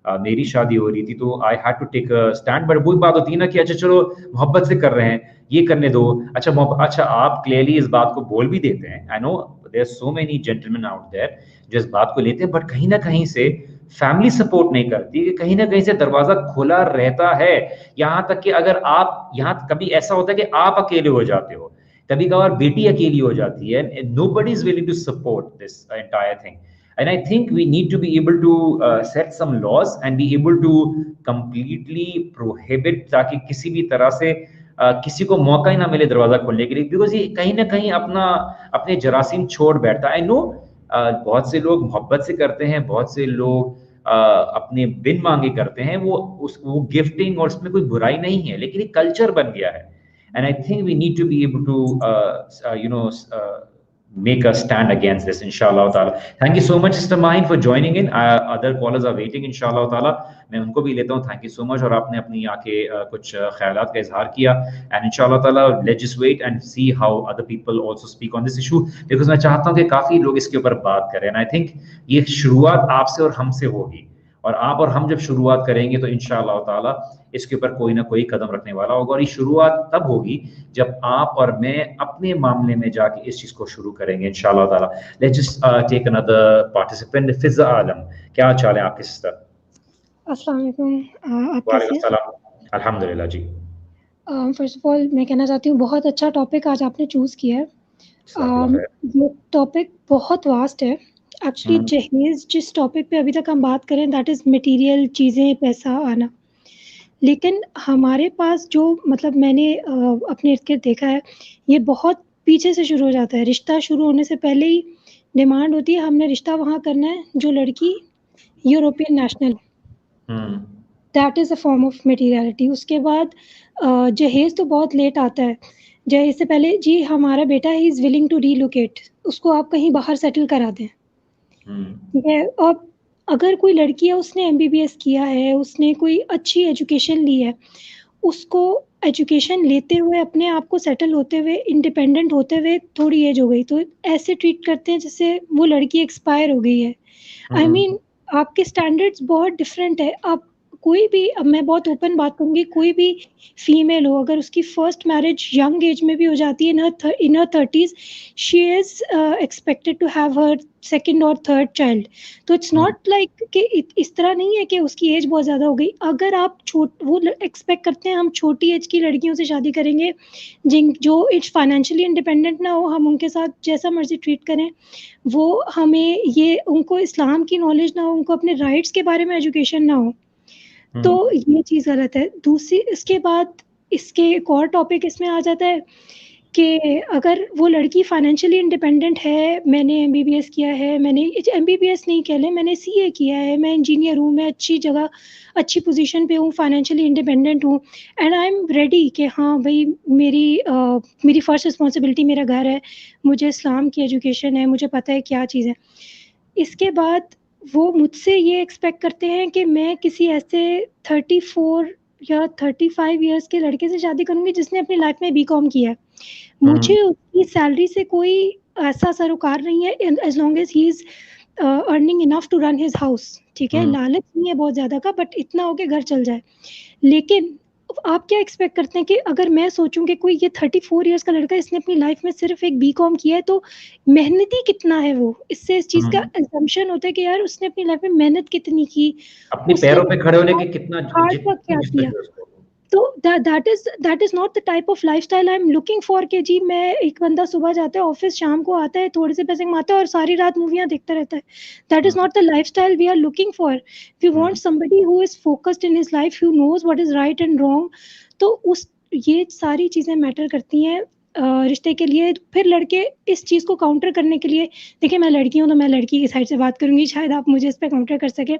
मेरी शादी हो रही थी तो I had to take a stand, but वो बात होती है ना कि अच्छा चलो मोहब्बत से कर रहे हैं, ये करने दो। अच्छा आप क्लियरली इस बात को बोल भी देते हैं। I know there are so many gentleman out there जो इस बात को लेते हैं, बट कहीं ना कहीं से फैमिली सपोर्ट नहीं करती, कि कहीं ना कहीं से दरवाजा खुला रहता है। यहाँ तक कि अगर आप यहाँ कभी ऐसा होता है कि आप अकेले हो जाते हो, कभी कभार बेटी अकेली हो जाती है, nobody is willing to support this entire thing. And I think we need to be able to set some laws and be able to completely prohibit, ताकि किसी भी तरह से किसी को मौका ही ना मिले दरवाजा खोलने के लिए, बिकॉज ये कहीं ना कहीं अपने जरासीम छोड़ बैठता है। आई नो बहुत से लोग मोहब्बत से करते हैं, बहुत से लोग अपने बिन मांगे करते हैं, वो गिफ्टिंग और उसमें कोई बुराई नहीं है, लेकिन एक कल्चर बन गया है। And I think we need to be able to make a stand against this, inshallah ta'ala. Thank you so much, Sister Mahin, for joining in. Other callers are waiting, inshallah ta'ala. मैं उनको भी लेता हूँ। Thank you so much. और आपने अपनी आके कुछ ख्यालात का इजहार किया, and inshallah ta'ala let's just wait and see how other people also speak on this issue, because मैं चाहता हूँ कि काफी लोग इसके ऊपर बात करें। And I think ये शुरुआत आपसे और हमसे होगी, और आप और हम जब शुरुआत करेंगे तो इंशाअल्लाह ताला इसके ऊपर कोई ना कोई कदम रखने वाला होगा। और ये शुरुआत तब होगी जब आप और मैं अपने मामले में जाके इस चीज को शुरू करेंगे इंशाअल्लाह ताला। Let's just take another participant. Fiza Alam, क्या चाल है आपके सिस्टर? अस्सलाम वालेकुम। आप वालेकुम सलाम। अल्हम्दुलिल्लाह जी। फर्स्ट ऑफ ऑल मैं कहना चाहती हूँ बहुत अच्छा टॉपिक आज आपने चूज़ किया है। ये टॉपिक बहुत वास्ट है एक्चुअली। जहेज़ जिस टॉपिक पे अभी तक हम बात करें दैट इज़ मटेरियल चीज़ें, पैसा आना, लेकिन हमारे पास जो मतलब मैंने अपने इर्द-गिर्द देखा है, ये बहुत पीछे से शुरू हो जाता है। रिश्ता शुरू होने से पहले ही डिमांड होती है हमने रिश्ता वहाँ करना है जो लड़की European national, that is a form of materiality. उसके बाद जहेज़ तो बहुत लेट आता है। जहेज़ से पहले जी हमारा बेटा ही इज़ विलिंग टू रिलोकेट, उसको आप कहीं बाहर सेटल करा दें, ठीक है। अब अगर कोई लड़की है उसने एमबीबीएस किया है, उसने कोई अच्छी एजुकेशन ली है, उसको एजुकेशन लेते हुए अपने आप को सेटल होते हुए इंडिपेंडेंट होते हुए थोड़ी एज हो गई, तो ऐसे ट्रीट करते हैं जैसे वो लड़की एक्सपायर हो गई है। आई मीन आपके स्टैंडर्ड्स बहुत डिफरेंट है। आप कोई भी, अब मैं बहुत ओपन बात करूँगी, कोई भी फीमेल हो अगर उसकी फर्स्ट मैरिज यंग एज में भी हो जाती है in her 30s, she is expected to have her second और थर्ड चाइल्ड। तो इट्स नॉट लाइक कि इस तरह नहीं है कि उसकी एज बहुत ज़्यादा हो गई। अगर आप वो एक्सपेक्ट करते हैं हम छोटी एज की लड़कियों से शादी करेंगे जो एज फाइनेंशियली इंडिपेंडेंट ना हो, हम उनके साथ जैसा मर्जी ट्रीट करें, वो हमें ये उनको इस्लाम की नॉलेज ना हो, उनको अपने राइट्स के बारे में एजुकेशन ना हो, तो ये चीज़ गलत है। दूसरी इसके बाद इसके एक और टॉपिक इसमें आ जाता है कि अगर वो लड़की फाइनेंशियली इंडिपेंडेंट है, मैंने एमबीबीएस किया है, मैंने एमबीबीएस नहीं कह लें, मैंने सीए किया है, मैं इंजीनियर हूँ, मैं अच्छी जगह अच्छी पोजीशन पे हूँ, फाइनेंशियली इंडिपेंडेंट हूँ एंड आई एम रेडी कि हाँ भाई मेरी फर्स्ट रिस्पॉन्सिबिलिटी मेरा घर है, मुझे इस्लाम की एजुकेशन है, मुझे पता है क्या चीज़ है। इसके बाद वो मुझसे ये एक्सपेक्ट करते हैं कि मैं किसी ऐसे 34 या 35 इयर्स के लड़के से शादी करूँगी जिसने अपनी लाइफ में बीकॉम किया है। मुझे उसकी सैलरी से कोई ऐसा सरोकार नहीं है as long as he is earning enough to run his house, ठीक है। लालच नहीं है बहुत ज़्यादा का, बट इतना हो के घर चल जाए। लेकिन आप क्या एक्सपेक्ट करते हैं कि अगर मैं सोचूं कि कोई ये 34 इयर्स का लड़का इसने अपनी लाइफ में सिर्फ एक बीकॉम किया है तो मेहनती कितना है वो, इससे इस चीज़ का असम्पशन होता है कि यार उसने अपनी लाइफ में मेहनत कितनी की, अपने पैरों पे खड़े होने के कितना हार्ड वर्क क्या किया। तो that is not the type of lifestyle I am looking for कि जी मैं एक बंदा सुबह जाता है ऑफिस, शाम को आता है, थोड़े से पैसे कमाता है और सारी रात मूवियाँ देखता रहता है। That is not the lifestyle we are looking for. We want somebody who is focused in his life, who knows what is right and wrong. तो ये सारी चीज़ें मैटर करती हैं रिश्ते के लिए। फिर लड़के इस चीज़ को काउंटर करने के लिए, देखिए मैं लड़की हूँ तो मैं लड़की की साइड से बात करूँगी, शायद आप मुझे इस पे काउंटर कर सके,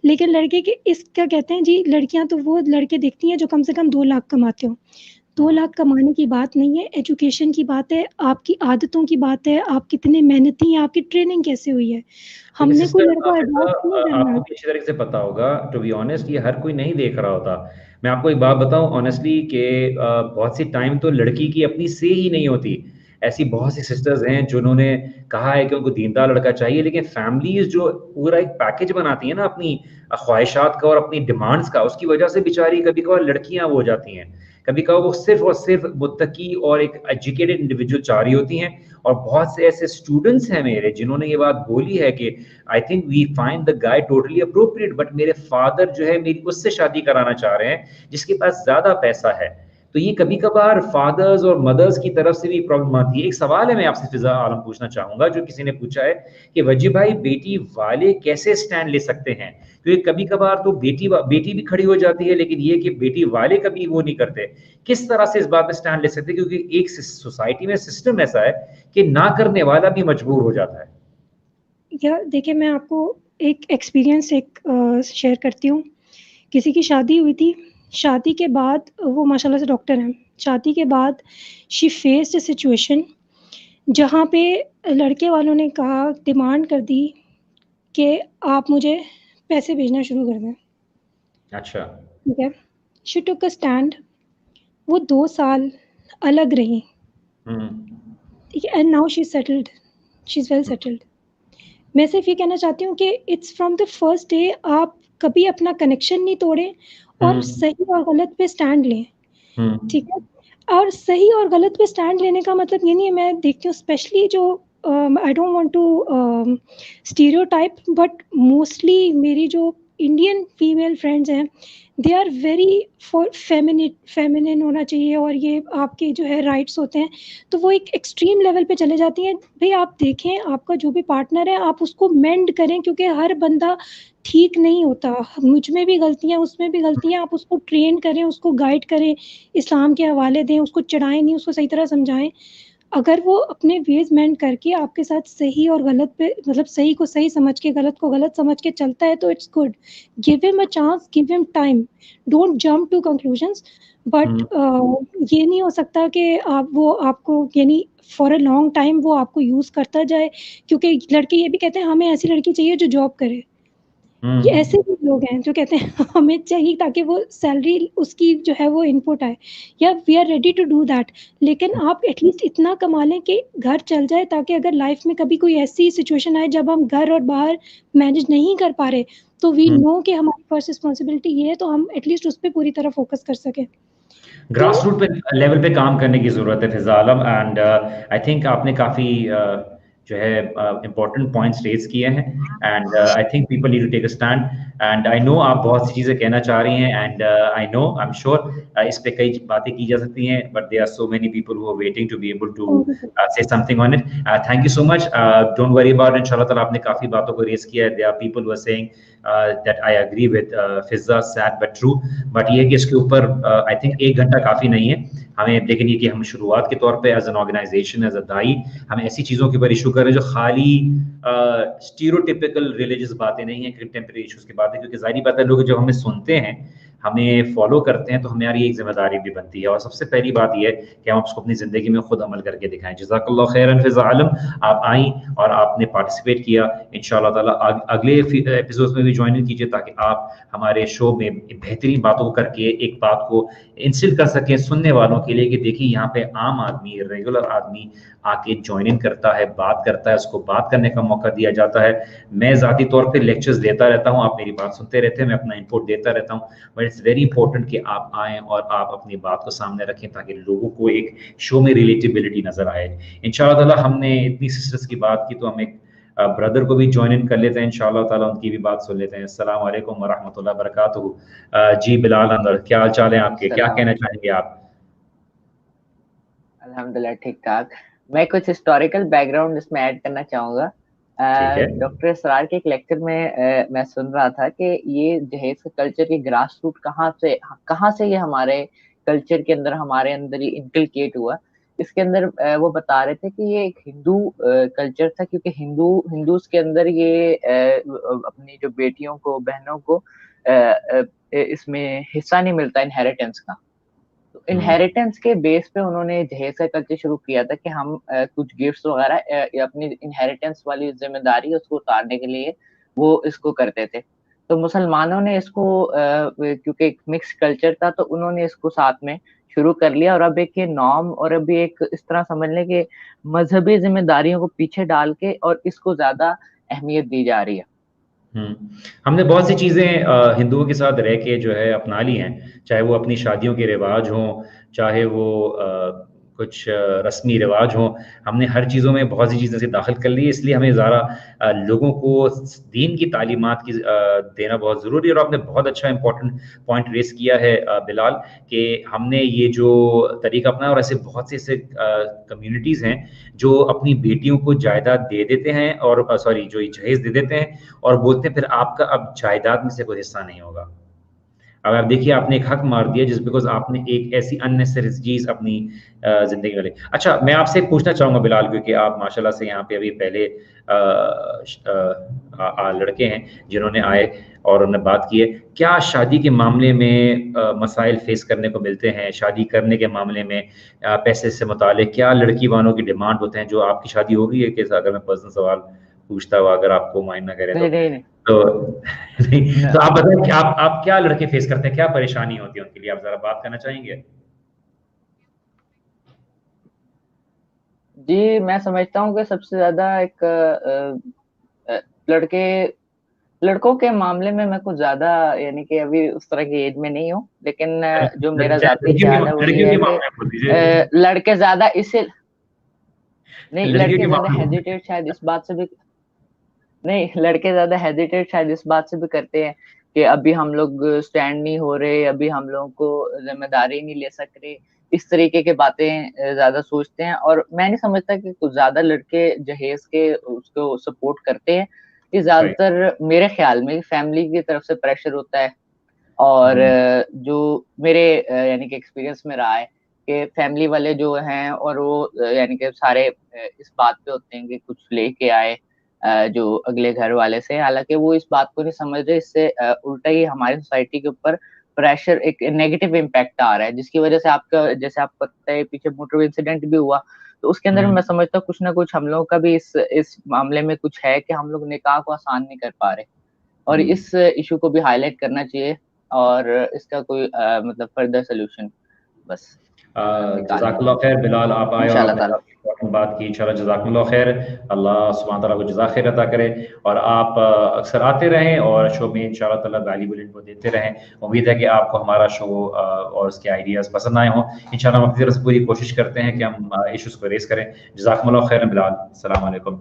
लेकिन लड़के के इसका कहते हैं जी लड़कियां तो वो लड़के देखती हैं जो कम से कम 2 लाख कमाते हो। 2 लाख कमाने की बात नहीं है, एजुकेशन की बात है, आपकी आदतों की बात है, आप कितने मेहनती हैं, आपकी ट्रेनिंग कैसे हुई है। हमने कोई लड़का अडॉप्ट नहीं करना। आपको अच्छी तरह से पता होगा, टू बी ऑनेस्ट ये हर कोई नहीं देख रहा होता। मैं आपको एक बात बताऊं ऑनेस्टली कि बहुत सी टाइम तो लड़की की अपनी से ही नहीं होती। ऐसी बहुत सी सिस्टर्स हैं जिन्होंने कहा है कि उनको दीनदार लड़का चाहिए, लेकिन फैमिलीज जो पूरा एक पैकेज बनाती है ना अपनी ख्वाहिशात का और अपनी डिमांड्स का, उसकी वजह से बेचारी कभी कभार लड़कियां वो हो जाती हैं। कभी कभार वो सिर्फ और सिर्फ मुत्तकी और एक एजुकेटेड इंडिविजुअल चाह रही होती हैं। और बहुत से ऐसे स्टूडेंट्स हैं मेरे जिन्होंने ये बात बोली है कि I think we find the guy totally appropriate, but मेरे फादर जो है मेरी उससे शादी कराना चाह रहे हैं जिसके पास ज्यादा पैसा है। तो ये कभी कभार फादर्स और मदर्स की तरफ से भी प्रॉब्लम आती है। एक सवाल है मैं आपसे फिजा आलम पूछना चाहूंगा, जो किसी ने पूछा है कि वजी भाई बेटी वाले कैसे स्टैंड ले सकते हैं, क्योंकि कभी कभार तो बेटी भी खड़ी हो जाती है, लेकिन ये कि बेटी वाले कभी वो नहीं करते। किस तरह से इस बात में स्टैंड ले सकते हैं, क्योंकि एक सोसाइटी में सिस्टम ऐसा है कि ना करने वाला भी मजबूर हो जाता है। या देखिए मैं आपको एक एक्सपीरियंस शेयर करती हूँ। किसी की शादी हुई थी, शादी के बाद वो माशाल्लाह से डॉक्टर हैं। शादी के बाद शी फेस्ड अ सिचुएशन जहाँ पे लड़के वालों ने कहा, डिमांड कर दी कि आप मुझे पैसे भेजना शुरू कर दें। अच्छा, ठीक है। She took a stand. वो 2 साल अलग रही, ठीक है, and now she is settled, she is well settled. मैं सिर्फ ये कहना चाहती हूँ कि it's from the first day आप कभी अपना कनेक्शन नहीं तोड़ें और सही और गलत पे स्टैंड लें, ठीक है। और सही और गलत पे स्टैंड लेने का मतलब ये नहीं है, मैं देखती हूँ स्पेशली जो I don't want to stereotype, but mostly मेरी जो इंडियन फीमेल फ्रेंड्स हैं, they are very for feminine होना चाहिए, और ये आपके जो है राइट्स होते हैं, तो वो एक एक्सट्रीम लेवल पे चले जाती हैं। भाई आप देखें, आपका जो भी पार्टनर है आप उसको मेंड करें, क्योंकि हर बंदा ठीक नहीं होता, मुझ में भी गलतियाँ, उसमें भी गलतियाँ, आप उसको ट्रेन करें, उसको गाइड करें, इस्लाम के हवाले दें, उसको चढ़ाएं नहीं, उसको सही तरह समझाएं। अगर वो अपने वेज मेंड करके आपके साथ सही और गलत पे, मतलब सही को सही समझ के गलत को गलत समझ के चलता है, तो it's good. Give him a chance, give him time, don't jump to conclusions. But ये नहीं हो सकता कि आप वो आपको यानी फॉर अ लॉन्ग टाइम वो आपको यूज करता जाए, क्योंकि लड़के ये भी कहते हैं हमें ऐसी लड़की चाहिए जो जॉब करे। ये ऐसे भी लोग हैं जो कहते हैं हमें चाहिए ताकि वो सैलरी उसकी जो है वो इनपुट आए, या we are ready to do that, लेकिन आप एटलीस्ट इतना कमा लें कि घर चल जाए, ताकि अगर लाइफ में कभी कोई ऐसी सिचुएशन आए जब हम घर और बाहर मैनेज नहीं कर पा रहे, तो वी नो कि हमारी फर्स्ट रिस्पॉन्सिबिलिटी ये है, तो हम एटलीस्ट उस पर पूरी तरह फोकस कर सकें। ग्रास रूट पे लेवल पे काम करने की जरूरत है फिजा आलम, एंड आई थिंक आपने काफी जो है इम्पोर्टेंट पॉइंट्स रेज किए हैं, and I think people need to take a stand, and I know आप बहुत सी चीजें कहना चाह रही हैं, and I know, I am sure इस पे कई बातें की जा सकती हैं, but there are so many people who are waiting to be able to say something on it. Thank you so much, don't worry about, इंशाल्लाह ताला आपने काफी बातों को रेज किया है। There are people who are saying that I agree with, Fiza, sad but true, but ये कि इसके ऊपर I think 1 घंटा काफी नहीं है हमें, लेकिन ये कि हम शुरुआत के तौर पे as an organisation, as a दाई, हम ऐसी चीजों के ऊपर इशू कर रहे हैं जो खाली स्टीरियोटिपिकल रिलीजियस बातें नहीं है, कंटेम्परेरी इश्यूज की बातें, क्योंकि जाहिर बात है लोग जब हमें सुनते हैं, हमें फॉलो करते हैं, तो हमारी एक जिम्मेदारी भी बनती है, और सबसे पहली बात यह है कि हम उसको अपनी ज़िंदगी में खुद अमल करके दिखाएं। जज़ाकल्लाह खैरन फिज़ा आलम, आप आई और आपने पार्टिसिपेट किया, इंशाअल्लाह ताला अगले एपिसोड में भी ज्वाइन कीजिए, ताकि आप हमारे शो में बेहतरीन बातों को करके एक बात को इंस्टिल कर सकें सुनने वालों के लिए, कि देखिए यहाँ पे आम आदमी, रेगुलर आदमी आके ज्वाइन इन करता है, बात करता है, उसको बात करने का मौका दिया जाता है। मैं ज़ाती तौर पे लेक्चर्स देता रहता हूँ, आप मेरी बात सुनते रहते हैं, मैं अपना इनपुट देता रहता हूँ, बट इट्स वेरी इंपॉर्टेंट कि आप आएँ और आप अपनी बात को सामने रखें, ताकि लोगों को एक शो में रिलेटेबिलिटी नजर आए। इंशाअल्लाह ताला हमने इतनी सिस्टर्स की बात की, तो हम एक ब्रदर को भी ज्वाइन इन कर लेते हैं, इंशाअल्लाह ताला उनकी भी बात सुन लेते हैं। अस्सलाम वालेकुम व रहमतुल्लाहि व बरकातुहू। जी बिलाल अंदर, क्या हाल चाल है आपके, क्या कहना चाहेंगे आप? अल्हम्दुलिल्लाह ठीक ठाक। मैं कुछ हिस्टोरिकल बैकग्राउंड इसमें ऐड करना चाहूँगा। डॉक्टर असरार के एक लेक्चर में मैं सुन रहा था कि ये दहेज का कल्चर की ग्रास रूट कहाँ से ये हमारे कल्चर के अंदर, हमारे अंदर ये इनकलकेट हुआ। इसके अंदर वो बता रहे थे कि ये एक हिंदू कल्चर था, क्योंकि हिंदूज के अंदर ये अपनी जो बेटियों को, बहनों को इसमें हिस्सा नहीं मिलता इनहेरिटेंस का। इनहेरिटेंस के बेस पे उन्होंने दहेज का कल्चर शुरू किया था कि हम कुछ गिफ्ट्स वगैरह अपनी इनहेरिटेंस वाली जिम्मेदारी उसको उतारने के लिए वो इसको करते थे। तो मुसलमानों ने इसको क्योंकि एक मिक्स कल्चर था, तो उन्होंने इसको साथ में शुरू कर लिया, और अब एक ये नॉर्म, और अभी एक इस तरह समझ लें कि मजहबी जिम्मेदारियों को पीछे डाल के और इसको ज्यादा अहमियत दी जा रही है। हमने बहुत सी चीज़ें हिंदुओं के साथ रह के जो है अपना ली हैं, चाहे वो अपनी शादियों के रिवाज हों, चाहे वो कुछ रस्मी रिवाज हों, हमने हर चीज़ों में बहुत सी चीज़ें से दाखिल कर ली, इसलिए हमें ज़रा लोगों को दीन की तालीमात की देना बहुत ज़रूरी है। और आपने बहुत अच्छा इंपॉर्टेंट पॉइंट रेस किया है बिलाल, कि हमने ये जो तरीका अपना, और ऐसे बहुत से ऐसे कम्युनिटीज़ हैं जो अपनी बेटियों को जायदाद दे देते हैं, और सॉरी जो जहेज दे देते हैं, और बोलते हैं फिर आपका अब जायदाद में से कोई हिस्सा नहीं होगा। अब आप देखिए, आपने एक हक मार दिया जिस बिकॉज आपने एक ऐसी अननेसेसरी चीज अपनी जिंदगी में ली। अच्छा, मैं आपसे पूछना चाहूंगा बिलाल, क्योंकि आप माशाल्लाह से यहाँ पे अभी पहले लड़के हैं जिन्होंने आए और उन्होंने बात की है, क्या शादी के मामले में मसाइल फेस करने को मिलते हैं? शादी करने के मामले में पैसे से मुतालिक क्या लड़की वालों की डिमांड होते हैं? जो आपकी शादी हो गई है, कि अगर मैं पर्सनल सवाल पूछता हुआ, अगर आपको माइंड ना करें तो नहीं, तो आप बताएं कि आप क्या लड़के फेस करते हैं, क्या परेशानी होती है उनके लिए, आप जरा बात करना चाहेंगे? जी, मैं समझता हूँ कि सबसे ज्यादा एक लड़कों के मामले में मैं कुछ ज्यादा, यानी कि अभी उस तरह की एज में नहीं हूँ, लेकिन जो मेरा जाती ख्याल है वो ये है कि लड़के ज्यादा इसे नहीं, लड़के ज्यादा हेजिटेट शायद इस बात से भी नहीं, लड़के ज्यादा हेजिटेट शायद इस बात से भी करते हैं कि अभी हम लोग स्टैंड नहीं हो रहे, अभी हम लोगों को जिम्मेदारी नहीं ले सक रहे, इस तरीके के बातें ज्यादा सोचते हैं। और मैं नहीं समझता कि कुछ ज्यादा लड़के जहेज के उसको सपोर्ट करते हैं। ये ज्यादातर मेरे ख्याल में फैमिली की तरफ से प्रेशर होता है। और जो मेरे यानी कि एक्सपीरियंस में रहा है कि फैमिली वाले जो हैं और वो यानी कि सारे इस बात पे होते हैं कि कुछ लेके आए जो अगले घर वाले से, हालांकि वो इस बात को नहीं समझ रहे। इससे उल्टा ही हमारी सोसाइटी के ऊपर प्रेशर, एक नेगेटिव इम्पैक्ट आ रहा है, जिसकी वजह से आपका, जैसे आपको पता है पीछे मोटर इंसिडेंट भी हुआ, तो उसके अंदर मैं समझता हूँ कुछ ना कुछ हम लोगों का भी इस मामले में कुछ है कि हम लोग निकाह को आसान नहीं कर पा रहे। और इस इशू को भी हाईलाइट करना चाहिए और इसका कोई मतलब फर्दर सोल्यूशन बस जज़ाकल्लाह खैर बिलाल, आप आए और आपने काफी इम्पोर्टेंट बात की। इंशाल्लाह जज़ाकल्लाह खैर, अल्लाह सुब्हान तआला को जज़ा खैर अता करे और आप अक्सर आते रहें और शो में इंशाल्लाह ताला वैल्यूबल इनपुट देते रहें। उम्मीद है कि आपको हमारा शो और उसके आइडियाज़ पसंद आए हों। इंशाल्लाह हम अपनी तरफ से पूरी कोशिश करते हैं कि हम इश्यूज़ को रेस करें। जज़ाकुमुल्लाह खैरन बिलाल, अस्सलाम वालेकुम।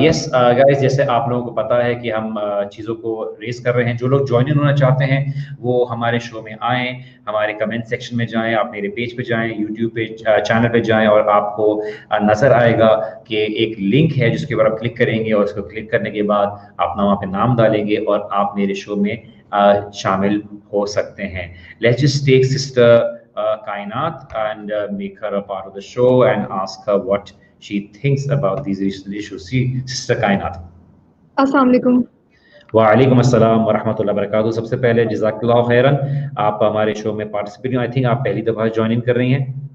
यस गाइस, जैसे आप लोगों को पता है कि हम चीज़ों को रेस कर रहे हैं। जो लोग ज्वाइन इन होना चाहते हैं वो हमारे शो में आएँ, हमारे कमेंट सेक्शन में जाएँ, आप मेरे पेज पे जाएँ, यूट्यूब पे चैनल पे जाएँ और आपको नज़र आएगा कि एक लिंक है जिसके ऊपर आप क्लिक करेंगे और उसको क्लिक करने के बाद अपना वहाँ पे नाम डालेंगे और आप मेरे शो में शामिल हो सकते हैं। Let's just take sister Kainat and make her a part of the show and ask her what she thinks about these issues. Sister Kainat. अस्सलाम वालेकुम। वालेकुम अस्सलाम व रहमतुल्लाहि व बरकातहू। सबसे पहले जज़ाकल्लाहु खैरन, आप हमारे शो में पार्टिसिपेट, आई थिंक आप पहली दफ़ा ज्वाइन इन कर रही हैं।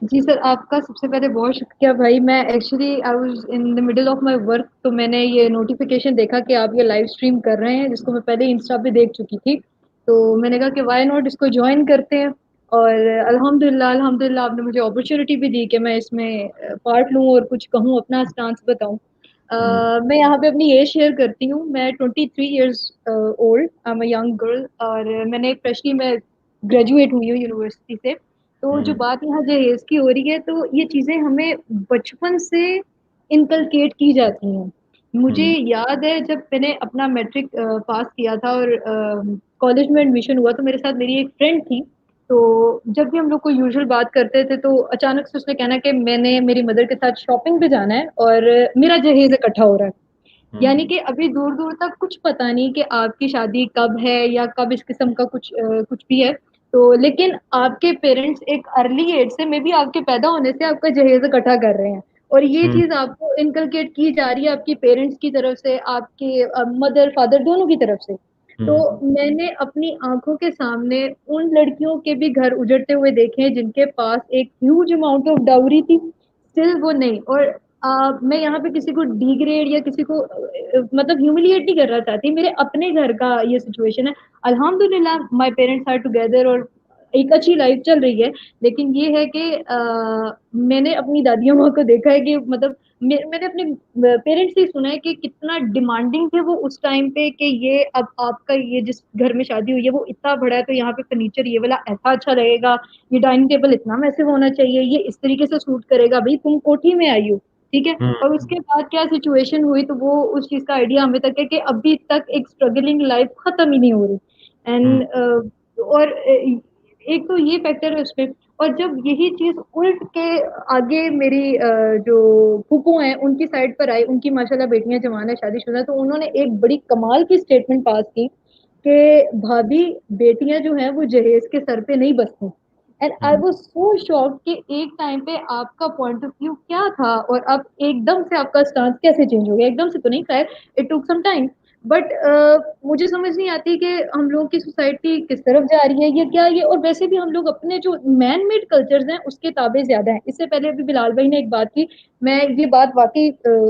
जी सर, आपका सबसे पहले बहुत शुक्रिया भाई। मैं actually I was in the middle of my work, तो मैंने ये नोटिफिकेशन देखा कि आप ये लाइव स्ट्रीम कर रहे हैं, जिसको मैं पहले इंस्टा पे देख चुकी थी। तो मैंने कहा कि व्हाई नॉट इसको ज्वाइन करते हैं। और अल्हम्दुलिल्लाह आपने मुझे अपॉर्चुनिटी भी दी कि मैं इसमें पार्ट लूँ और कुछ कहूँ, अपना स्टांस बताऊँ। मैं यहाँ पे अपनी एज शेयर करती हूँ। मैं 23 years old, I am a young girl और मैंने फ्रेशली मैं ग्रेजुएट हुई हूँ यूनिवर्सिटी से। तो जो बात यहाँ जहेज की हो रही है, तो ये चीज़ें हमें बचपन से इनकलकेट की जाती हैं। मुझे याद है जब मैंने अपना मैट्रिक पास किया था और कॉलेज में एडमिशन हुआ, तो मेरे साथ मेरी एक फ्रेंड थी। तो जब भी हम लोग को यूजुअल बात करते थे तो अचानक से उसने कहना कि मैंने मेरी मदर के साथ शॉपिंग पे जाना है और मेरा जहेज इकट्ठा हो रहा है। यानी कि अभी दूर दूर तक कुछ पता नहीं कि आपकी शादी कब है या कब इस किस्म का कुछ भी है। तो लेकिन आपके पेरेंट्स एक अर्ली एज से, मे बी आपके पैदा होने से आपका जहेज इकट्ठा कर रहे हैं और ये चीज आपको इनकलकेट की जा रही है आपकी पेरेंट्स की तरफ से, आपके मदर फादर दोनों की तरफ से। तो मैंने अपनी आंखों के सामने उन लड़कियों के भी घर उजड़ते हुए देखे हैं जिनके पास एक ह्यूज अमाउंट ऑफ डाउरी थी, स्टिल वो नहीं। और मैं यहाँ पे किसी को डिग्रेड या किसी को मतलब ह्यूमिलिएट नहीं करना चाहती, मेरे अपने घर का ये सिचुएशन है। अल्हम्दुलिल्लाह माय पेरेंट्स आर टुगेदर और एक अच्छी लाइफ चल रही है। लेकिन ये है कि मैंने अपनी दादियों माँ को देखा है कि मतलब मैंने अपने पेरेंट्स से सुना है कि कितना डिमांडिंग थे वो उस टाइम पे कि ये अब आपका ये जिस घर में शादी हुई है वो इतना बड़ा है, तो यहाँ पे फर्नीचर ये वाला ऐसा अच्छा लगेगा, ये डाइनिंग टेबल इतना मैसिव होना चाहिए, ये इस तरीके से सूट करेगा, भाई तुम कोठी में आई हो, ठीक है। और उसके बाद क्या सिचुएशन हुई, तो वो उस चीज का आइडिया हमें तक है कि अभी तक एक स्ट्रगलिंग लाइफ खत्म ही नहीं हो रही। एंड और एक तो ये फैक्टर है उसमें। और जब यही चीज उल्ट के आगे मेरी जो फूफू हैं उनकी साइड पर आई, उनकी माशाल्लाह बेटियां जवान है, शादीशुदा, तो उन्होंने एक बड़ी कमाल की स्टेटमेंट पास की कि भाभी बेटियां जो हैं वो जहेज के सर पे नहीं बसती। And I was so shocked कि एक टाइम पे आपका पॉइंट ऑफ व्यू क्या था और अब एकदम से आपका स्टांस कैसे चेंज हो गया। एकदम से तो नहीं, खैर it took some time, but मुझे समझ नहीं आती कि हम लोगों की सोसाइटी किस तरफ जा रही है, ये क्या ये। और वैसे भी हम लोग अपने जो मैन मेड कल्चर्स हैं उसके ताबे ज्यादा हैं। इससे पहले अभी बिलाल भाई ने एक बात की, मैं ये बात वाकई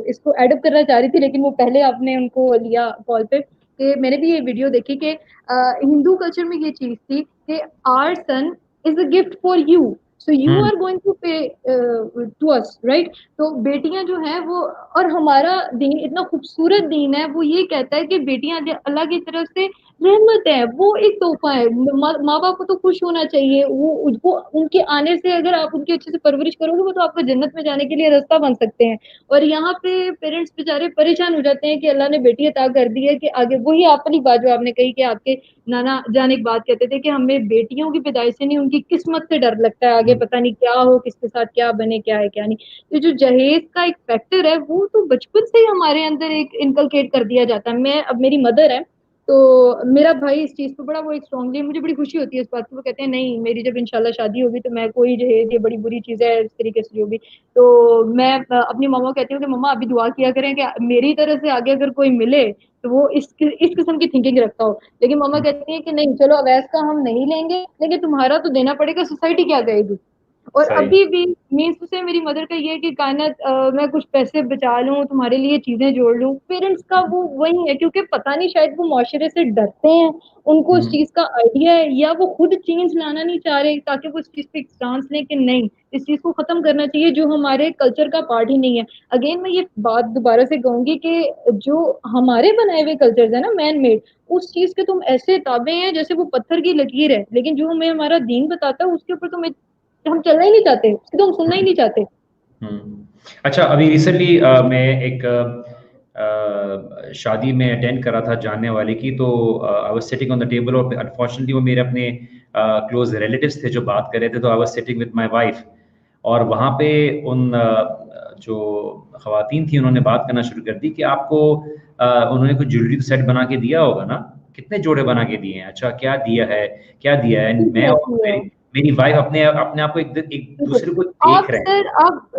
इसको एडअप करना चाह रही थी, लेकिन वो पहले आपने उनको लिया कॉल पे कि मैंने भी ये वीडियो देखी कि हिंदू कल्चर में ये चीज थी कि our son is a gift for you, so you are going to pay to us, right. तो बेटियां जो है वो, और हमारा दीन इतना खूबसूरत दीन है, वो ये कहता है कि बेटियां अल्लाह की तरफ से रहमत है, वो एक तोहफा है। माँ बाप को तो खुश होना चाहिए, वो उनके आने से अगर आप उनकी अच्छे से परवरिश करोगे वो तो आपको जन्नत में जाने के लिए रास्ता बन सकते हैं। और यहाँ पे पेरेंट्स बेचारे परेशान हो जाते हैं कि अल्लाह ने बेटी अता कर दी है कि आगे, वही अपनी बात जो आपने कही कि आपके नाना जान एक बात कहते थे कि हमें बेटियों की पैदाइश से नहीं उनकी किस्मत से डर लगता है, आगे पता नहीं क्या हो, किसके साथ क्या बने, क्या है क्या नहीं। तो जो जहेज का एक फैक्टर है वो तो बचपन से ही हमारे अंदर एक इनकलकेट कर दिया जाता है। मैं, अब मेरी मदर है तो मेरा भाई इस चीज पे बड़ा वो एक स्ट्रांगली, मुझे बड़ी खुशी होती है इस बात की, वो कहते हैं नहीं मेरी जब इंशाल्लाह शादी होगी तो मैं कोई जहेज, ये बड़ी बुरी चीज है इस तरीके से जो भी। तो मैं अपनी मम्मा को कहती हूँ कि मम्मा अभी दुआ किया करें कि मेरी तरह से आगे अगर कोई मिले तो वो इस किस्म की थिंकिंग रखता हो। लेकिन मम्मा कहती है कि नहीं चलो अवैस का हम नहीं लेंगे, लेकिन तुम्हारा तो देना पड़ेगा, सोसाइटी क्या कहेगी। और सही। अभी भी मीन्स से मेरी मदर का ये है कि कायनात मैं कुछ पैसे बचा लूं, तुम्हारे लिए चीजें जोड़ लूं। पेरेंट्स का वो वही है, क्योंकि पता नहीं शायद वो मुआशरे से डरते हैं, उनको उस चीज का आइडिया है, या वो खुद चेंज लाना नहीं चाह रहे ताकि वो इस चीज पे स्टांस लें कि नहीं इस चीज को खत्म करना चाहिए जो हमारे कल्चर का पार्ट ही नहीं है। अगेन मैं ये बात दोबारा से कहूंगी कि जो हमारे बनाए हुए कल्चर है ना, मैन मेड, उस चीज के तुम ऐसे ताबे हैं जैसे वो पत्थर की लकीर है, लेकिन जो हमें हमारा दीन बताता है उसके ऊपर तुम, हम चलना ही नहीं चाहते, उसकी तो हम सुनना ही नहीं चाहते। अच्छा, अभी रिसेंटली मैं एक शादी में अटेंड करा था जानने वाले की, तो I was sitting on the table और अनफॉर्चुनेटली वो मेरे अपने क्लोज रिलेटिव्स थे जो बात कर रहे थे, तो I was sitting with my wife और वहाँ पे उन जो खवातीन थी उन्होंने बात करना शुरू कर दी कि आपको उन्होंने कुछ ज्वेलरी सेट बना के दिया होगा ना, कितने जोड़े बना के दिए हैं? अच्छा, क्या दिया है, क्या दिया है? मैं और मेरी वाइफ अपने आप को एक दूसरे को देख रहे हैं। आप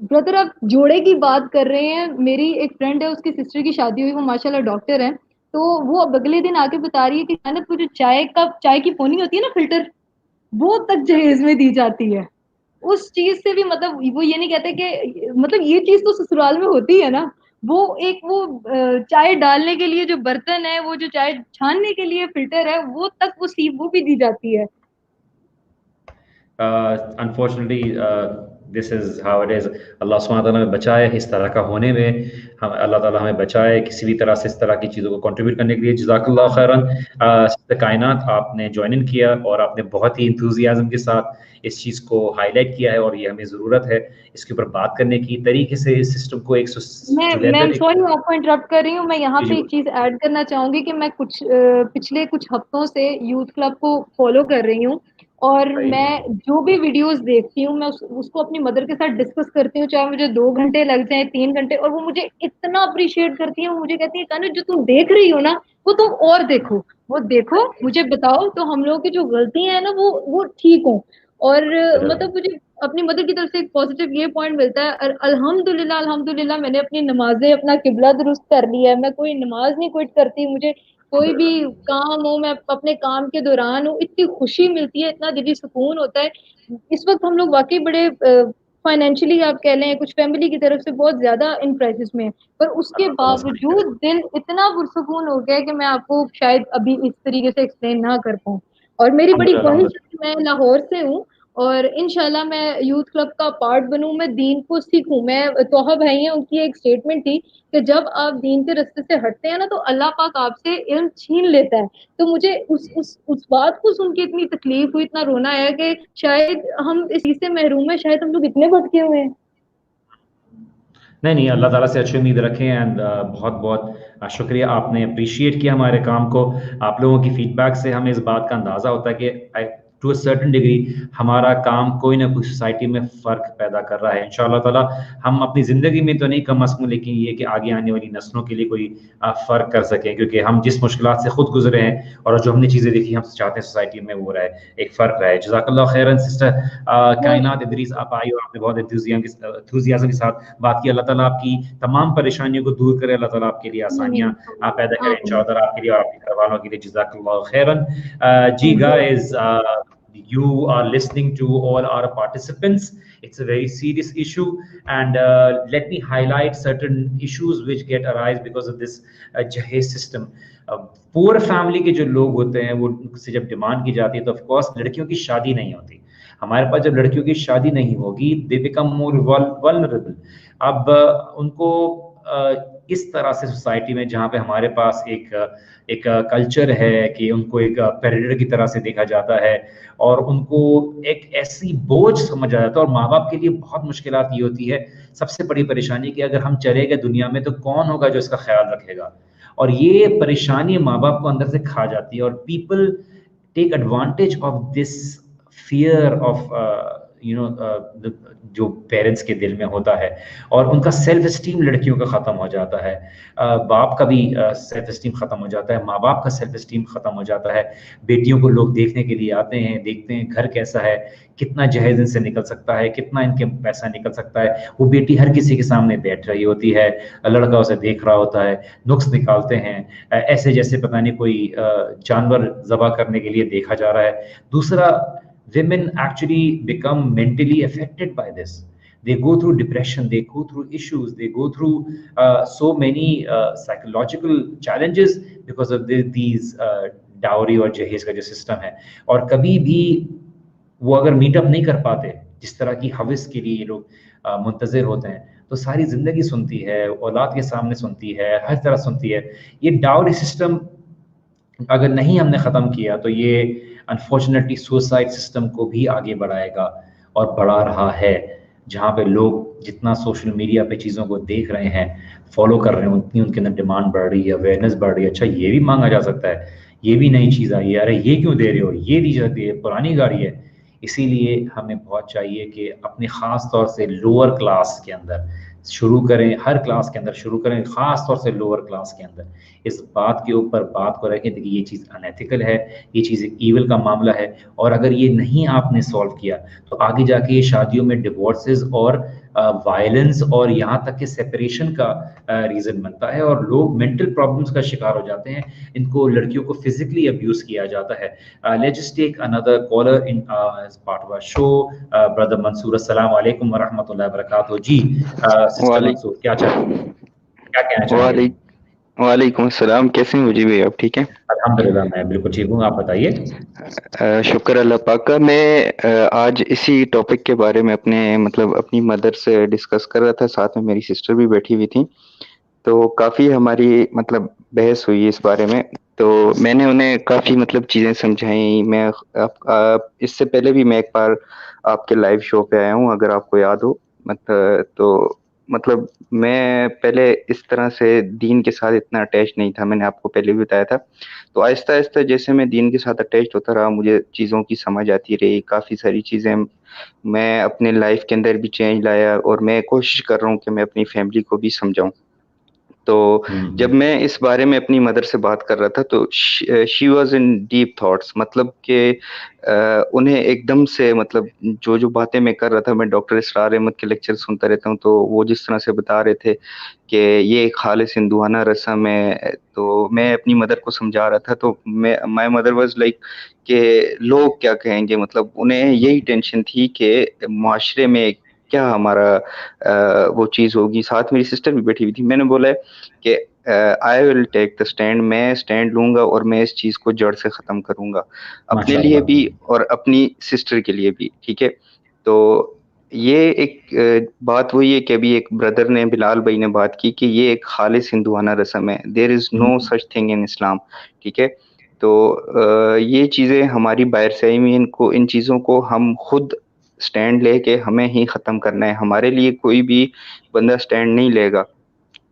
ब्रदर आप जोड़े की बात कर रहे हैं, मेरी एक फ्रेंड है उसकी सिस्टर की शादी हुई, वो माशाल्लाह डॉक्टर है, तो वो अब अगले दिन आके बता रही है कि मैंने वो जो चाय की पोनी होती है ना फिल्टर, वो तक जहेज में दी जाती है। उस चीज से भी मतलब वो ये नहीं कहते कि मतलब ये चीज तो ससुराल में होती है ना, वो एक वो चाय डालने के लिए जो बर्तन है, वो जो चाय छानने के लिए फिल्टर है, वो तक वो भी दी जाती है। Unfortunately this is how it is. Allah सुब्हानहू व तआला हमें बचाए इस तरह का होने में, हम अल्लाह ताला हमें बचाए किसी भी तरह से इस तरह की चीज़ों को कंट्रीब्यूट करने के लिए। जज़ाकल्लाह खैरन कायनात, आपने ज्वाइन इन किया और आपने बहुत ही इंथुजियाज्म के साथ इस चीज़ को हाईलाइट किया है और ये हमें ज़रूरत है इसके ऊपर बात करने की, तरीके से इस सिस्टम को एक मैं सॉरी आपको इंटरप्ट कर रही हूँ, मैं यहाँ पे एक चीज ऐड करना चाहूंगी कि मैं पिछले कुछ हफ्तों से यूथ क्लब को फॉलो कर रही हूँ, और मैं जो भी वीडियोस देखती हूँ मैं उसको अपनी मदर के साथ डिस्कस करती हूँ, चाहे मुझे 2 घंटे लग जाए 3 घंटे, और वो मुझे इतना अप्रिशिएट करती है। मुझे कहती है कान्हा जो तुम देख रही हो ना वो तुम और देखो, वो देखो, मुझे बताओ तो हम लोगों की जो गलतियां है ना वो ठीक हो। और मतलब मुझे अपनी मदर की तरफ से एक पॉजिटिव ये पॉइंट मिलता है, और अल्हम्दुलिल्लाह अल्हम्दुलिल्लाह मैंने अपनी नमाजें, अपना किबला दुरुस्त कर लिया है, मैं कोई नमाज नहीं क्विट करती, मुझे कोई भी काम हो, मैं अपने काम के दौरान हूँ, इतनी खुशी मिलती है, इतना दिली सुकून होता है। इस वक्त हम लोग वाकई बड़े फाइनेंशियली आप कह लें, कुछ फैमिली की तरफ से बहुत ज्यादा इन क्राइसिस में, पर उसके बावजूद दिल इतना पुरसुकून हो गया है कि मैं आपको शायद अभी इस तरीके से एक्सप्लेन ना कर पाऊँ। और मेरी बड़ी ख्वाहिश है कि मैं लाहौर से हूँ और इंशाल्लाह मैं यूथ क्लब का पार्ट बनूं, मैं दीन को सीखूं। मैं तोहा भाई हैं, उनकी एक स्टेटमेंट थी कि जब आप दीन के रास्ते से हटते हैं ना तो अल्लाह पाक आपसे इल्म छीन लेता है। तो मुझे उस बात को सुन के इतनी तकलीफ हुई, इतना रोना आया कि शायद हम इस चीज से महरूम है, शायद हम लोग इतने भटके हुए हैं। नहीं, अल्लाह ताला से अच्छी उम्मीद रखें एंड बहुत बहुत शुक्रिया, आपने अप्रिशिएट किया हमारे काम को। आप लोगों की फीडबैक से हमें इस बात का अंदाज़ा होता है कि टू अ सर्टेन डिग्री हमारा काम कोई ना कोई सोसाइटी में फ़र्क पैदा कर रहा है। इंशाअल्लाह ताला हम अपनी ज़िंदगी में तो नहीं कम अज़ कम, लेकिन ये कि आगे आने वाली नस्लों के लिए कोई फ़र्क कर सकें, क्योंकि हम जिस मुश्किलात से खुद गुजरे हैं और जो हमने चीज़ें देखी हम चाहते हैं सोसाइटी में वो रहे, एक फ़र्क रहे। जज़ाकल्लाह खैरन सिस्टर कायनात इदरीस, आप आई और आपने बहुत एंथुसियाज़म के साथ बात की। अल्लाह ताला आपकी तमाम परेशानियों को दूर करे, अल्लाह ताला आपके लिए आसानियाँ पैदा करें इंशाअल्लाह आपके लिए और आपके घर वालों के लिए। जज़ाकल्लाह खैरन। जी guys, you are listening to all our participants. It's a very serious issue, and let me highlight certain issues which get arise because of this Jahez system. Poor family के जो लोग होते हैं वो उनसे जब डिमांड की जाती है तो ऑफ कोर्स लड़कियों की शादी नहीं होती। हमारे पास जब लड़कियों की शादी नहीं होगी, दे बिकम मोर वल्नरेबल। अब उनको इस तरह से सोसाइटी में जहाँ पे हमारे पास एक कल्चर है कि उनको एक प्रेडेटर की तरह से देखा जाता है और उनको एक ऐसी बोझ समझा जाता है, और माँ बाप के लिए बहुत मुश्किलात ये होती है, सबसे बड़ी परेशानी कि अगर हम चले गए दुनिया में तो कौन होगा जो इसका ख्याल रखेगा, और ये परेशानी माँ बाप को अंदर से खा जाती है। और people take advantage of this fear of जो पेरेंट्स के दिल में होता है, और उनका सेल्फ स्टीम लड़कियों का ख़त्म हो जाता है, बाप का भी सेल्फ स्टीम ख़त्म हो जाता है, माँ बाप का सेल्फ स्टीम ख़त्म हो जाता है। बेटियों को लोग देखने के लिए आते हैं, देखते हैं घर कैसा है, कितना जहेज इनसे निकल सकता है, कितना इनके पैसा निकल सकता है। वो बेटी हर किसी के सामने बैठ रही होती है, लड़का उसे देख रहा होता है, नुक्स निकालते हैं, ऐसे जैसे पता नहीं कोई जानवर ज़बह करने के लिए देखा जा रहा है। दूसरा, women actually become mentally affected by this. They go through depression, they go through issues, they go through so many psychological challenges because of these dowry और जहेज का जो सिस्टम है। और कभी भी वो अगर मीटअप नहीं कर पाते, जिस तरह की हविस के लिए ये लोग मुंतज़िर होते हैं, तो सारी ज़िंदगी सुनती है, औलाद के सामने सुनती है, हर तरह सुनती है। ये डाउरी सिस्टम अगर नहीं हमने ख़त्म किया तो ये अनफॉर्चुनेटली सुसाइड सिस्टम को भी आगे बढ़ाएगा और बढ़ा रहा है। जहाँ पे लोग जितना सोशल मीडिया पे चीज़ों को देख रहे हैं, फॉलो कर रहे हैं, उतनी उनके अंदर डिमांड बढ़ रही है, अवेयरनेस बढ़ रही है। अच्छा, ये भी मांगा जा सकता है, ये भी नई चीज़ आई है, अरे ये क्यों दे रहे हो, ये दी जाती है, पुरानी गाड़ी है। इसीलिए हमें बहुत चाहिए कि अपने ख़ास तौर से लोअर क्लास के अंदर शुरू करें, हर क्लास के अंदर शुरू करें, ख़ास तौर से लोअर क्लास के अंदर इस बात के ऊपर बात को रखें। देखिए, ये चीज़ अनएथिकल है, ये चीज़ एक ईवल का मामला है, और अगर ये नहीं आपने सॉल्व किया तो आगे जाके ये शादियों में डिवोर्सेस और वायलेंस और यहाँ तक कि सेपरेशन का रीज़न बनता है, और लोग मेंटल प्रॉब्लम्स का शिकार हो जाते हैं। इनको, लड़कियों को फिजिकली अब्यूज़ किया जाता है। Let's just take another caller in part of our show. Brother Mansoor, अस्सलाम वालेकुम व रहमतुल्लाहि व बरकातहू। जी सिस्टर मंसूर, क्या कहना चाहिए? वालेकुम अस्सलाम, कैसे हैं मुझे भाई, आप ठीक हैं? अल्हम्दुलिल्लाह, मैं बिल्कुल ठीक हूँ, आप बताइए। शुक्र अल्लाह पाक का। मैं आज इसी टॉपिक के बारे में अपनी मदर से डिस्कस कर रहा था, साथ में मेरी सिस्टर भी बैठी हुई थी, तो काफ़ी हमारी बहस हुई इस बारे में। तो मैंने उन्हें काफ़ी चीज़ें समझाई। मैं इससे पहले भी मैं एक बार आपके लाइव शो पे आया हूँ, अगर आपको याद हो। मैं पहले इस तरह से दीन के साथ इतना अटैच नहीं था, मैंने आपको पहले भी बताया था। तो आहिस्ता-आहिस्ता जैसे मैं दीन के साथ अटैच होता रहा, मुझे चीज़ों की समझ आती रही, काफ़ी सारी चीज़ें मैं अपने लाइफ के अंदर भी चेंज लाया, और मैं कोशिश कर रहा हूँ कि मैं अपनी फैमिली को भी समझाऊँ। तो जब मैं इस बारे में अपनी मदर से बात कर रहा था, तो she was in deep thoughts, कि उन्हें एकदम से जो बातें मैं कर रहा था, मैं डॉक्टर इसरार अहमद के लेक्चर सुनता रहता हूँ, तो वो जिस तरह से बता रहे थे कि ये एक खालिस हिंदुआना रस्म है, तो मैं अपनी मदर को समझा रहा था। तो माय मदर वाज़ लाइक कि लोग क्या कहेंगे, उन्हें यही टेंशन थी कि माशरे में क्या हमारा वो चीज़ होगी। साथ मेरी सिस्टर भी बैठी हुई थी। मैंने बोला कि I will take the stand, मैं स्टैंड लूँगा और मैं इस चीज़ को जड़ से ख़त्म करूँगा, अपने लिए भी और अपनी सिस्टर के लिए भी, ठीक है? तो ये एक बात वही है कि अभी एक ब्रदर ने, बिलाल भाई ने बात की कि ये एक खालिस हिंदुआना रस्म है, there is no such thing in Islam, ठीक है? तो ये चीज़ें हमारी बाहर से आई हुई, इन चीज़ों को हम खुद स्टैंड लेके हमें ही ख़त्म करना है। हमारे लिए कोई भी बंदा स्टैंड नहीं लेगा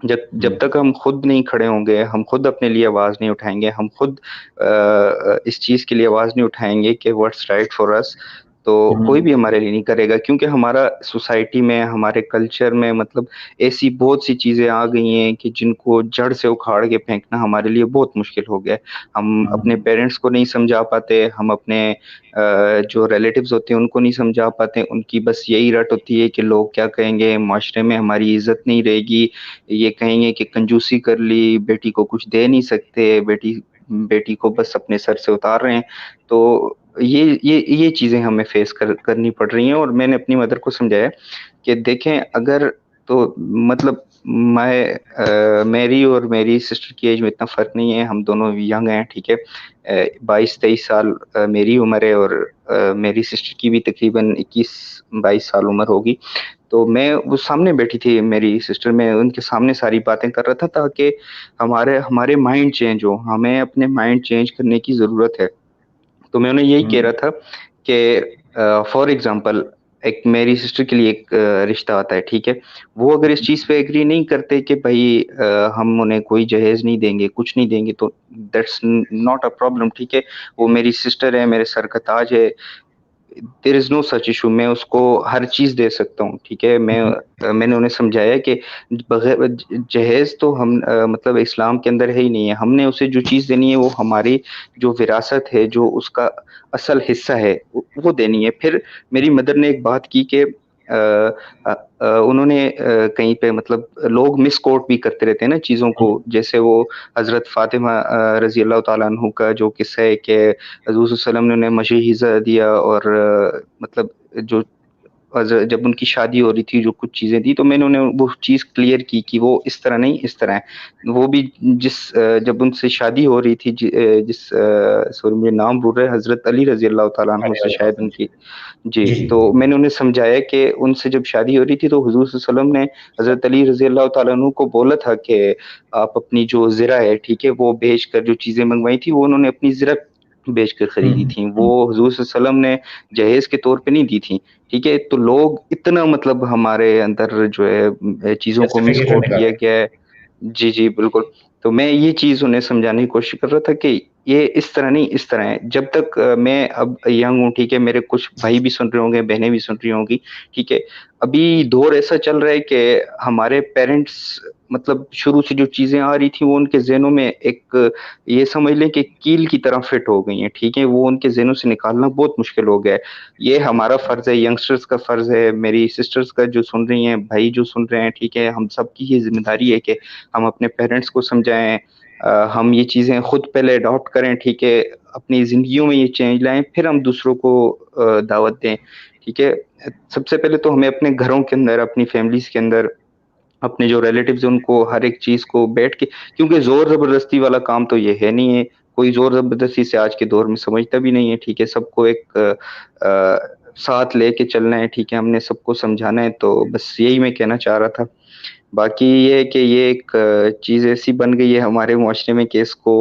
जब तक हम खुद नहीं खड़े होंगे, हम खुद अपने लिए आवाज़ नहीं उठाएंगे, हम खुद इस चीज़ के लिए आवाज़ नहीं उठाएंगे कि व्हाट्स राइट फॉर अस, तो कोई भी हमारे लिए नहीं करेगा। क्योंकि हमारा सोसाइटी में, हमारे कल्चर में ऐसी बहुत सी चीज़ें आ गई हैं कि जिनको जड़ से उखाड़ के फेंकना हमारे लिए बहुत मुश्किल हो गया है। हम अपने पेरेंट्स को नहीं समझा पाते, हम अपने जो रिलेटिव्स होते हैं उनको नहीं समझा पाते। उनकी बस यही रट होती है कि लोग क्या कहेंगे, माशरे में हमारी इज्जत नहीं रहेगी, ये कहेंगे कि कंजूसी कर ली, बेटी को कुछ दे नहीं सकते, बेटी को बस अपने सर से उतार रहे हैं। तो ये चीज़ें हमें फेस करनी पड़ रही हैं। और मैंने अपनी मदर को समझाया कि देखें, अगर तो मेरी और मेरी सिस्टर की एज में इतना फ़र्क नहीं है, हम दोनों यंग हैं, ठीक है? 22-23 साल मेरी उम्र है, और मेरी सिस्टर की भी तकरीबन 21-22 साल उम्र होगी। तो मैं वो सामने बैठी थी मेरी सिस्टर, मैं उनके सामने सारी बातें कर रहा था ताकि हमारे माइंड चेंज हो, हमें अपने माइंड चेंज करने की ज़रूरत है। तो मैं उन्हें यही कह रहा था कि फॉर एग्ज़ाम्पल एक मेरी सिस्टर के लिए एक रिश्ता आता है, ठीक है? वो अगर इस चीज़ पे एग्री नहीं करते कि भई हम उन्हें कोई जहेज़ नहीं देंगे, कुछ नहीं देंगे, तो दैट्स नॉट अ प्रॉब्लम, ठीक है? वो मेरी सिस्टर है, मेरे सर का ताज है, there is no such issue, मैं उसको हर चीज़ दे सकता हूँ, ठीक है? मैंने उन्हें समझाया कि बगैर जहेज़ तो हम मतलब इस्लाम के अंदर है ही नहीं है। हमने उसे जो चीज़ देनी है वो हमारी जो विरासत है, जो उसका असल हिस्सा है, वो देनी है। फिर मेरी मदर ने एक बात की कि उन्होंने कहीं पे मतलब लोग मिसकोट भी करते रहते हैं ना चीज़ों को, जैसे वो हज़रत फ़ातिमा रज़ी अल्लाह तआला अन्हु का जो किस्सा है कि हज़ूर सल्लल्लाहु अलैहि वसल्लम ने उन्हें मशहीज़ा दिया और मतलब जो जब उनकी शादी हो रही थी, जो कुछ चीज़ें थी, तो मैंने उन्हें वो चीज़ क्लियर की कि वो इस तरह नहीं, इस तरह है। वो भी जब उनसे शादी हो रही थी सॉरी मुझे नाम भूल रहा है, हज़रत अली रज़ी अल्लाह तआला अन्हु से शायद उनकी जी, तो मैंने उन्हें समझाया कि उनसे जब शादी हो रही थी तो हुज़ूर सल्लल्लाहु अलैहि वसल्लम ने हज़रत अली रज़ी अल्लाह तआला अन्हु को बोला था कि आप अपनी जो ज़िरा है, ठीक है, वो बेच कर जो चीज़ें मँगवाई थी, वो उन्होंने अपनी ज़िरा बेच कर खरीदी थी। वो हुज़ूर सल्लल्लाहु अलैहि वसल्लम ने जहेज़ के तौर पे नहीं दी थी, ठीक है? तो लोग इतना मतलब हमारे अंदर जो है चीज़ों को मिसकोट किया गया है। जी, जी, बिल्कुल। तो मैं ये चीज़ उन्हें समझाने की कोशिश कर रहा था कि ये इस तरह नहीं, इस तरह है। जब तक मैं अब यंग हूँ, ठीक है, मेरे कुछ भाई भी सुन रहे होंगे, बहनें भी सुन रही होंगी, ठीक है। अभी दौर ऐसा चल रहा है कि हमारे पेरेंट्स मतलब शुरू से जो चीज़ें आ रही थी, वो उनके ज़हनों में एक ये समझ लें कि कील की तरह फिट हो गई हैं, ठीक है? वो उनके ज़हनों से निकालना बहुत मुश्किल हो गया है। ये हमारा फ़र्ज़ है, यंगस्टर्स का फ़र्ज़ है, मेरी सिस्टर्स का जो सुन रही हैं, भाई जो सुन रहे हैं, ठीक है? हम सबकी ये ज़िम्मेदारी है कि हम अपने पेरेंट्स को समझाएँ, हम ये चीज़ें खुद पहले अडॉप्ट करें, ठीक है? अपनी ज़िंदगियों में ये चेंज लाएँ, फिर हम दूसरों को दावत दें, ठीक है? सबसे पहले तो हमें अपने घरों के अंदर, अपनी फैमिलीज़ के अंदर, अपने जो रिलेटिव्स हैं उनको हर एक चीज़ को बैठ के, क्योंकि ज़ोर-ज़बरदस्ती वाला काम तो ये है नहीं है, कोई ज़ोर-ज़बरदस्ती से आज के दौर में समझता भी नहीं है, ठीक है? सबको एक साथ लेके चलना है, ठीक है? हमने सबको समझाना है, तो बस यही मैं कहना चाह रहा था। बाकी ये है कि ये एक चीज़ ऐसी बन गई है हमारे मुआशरे में कि इसको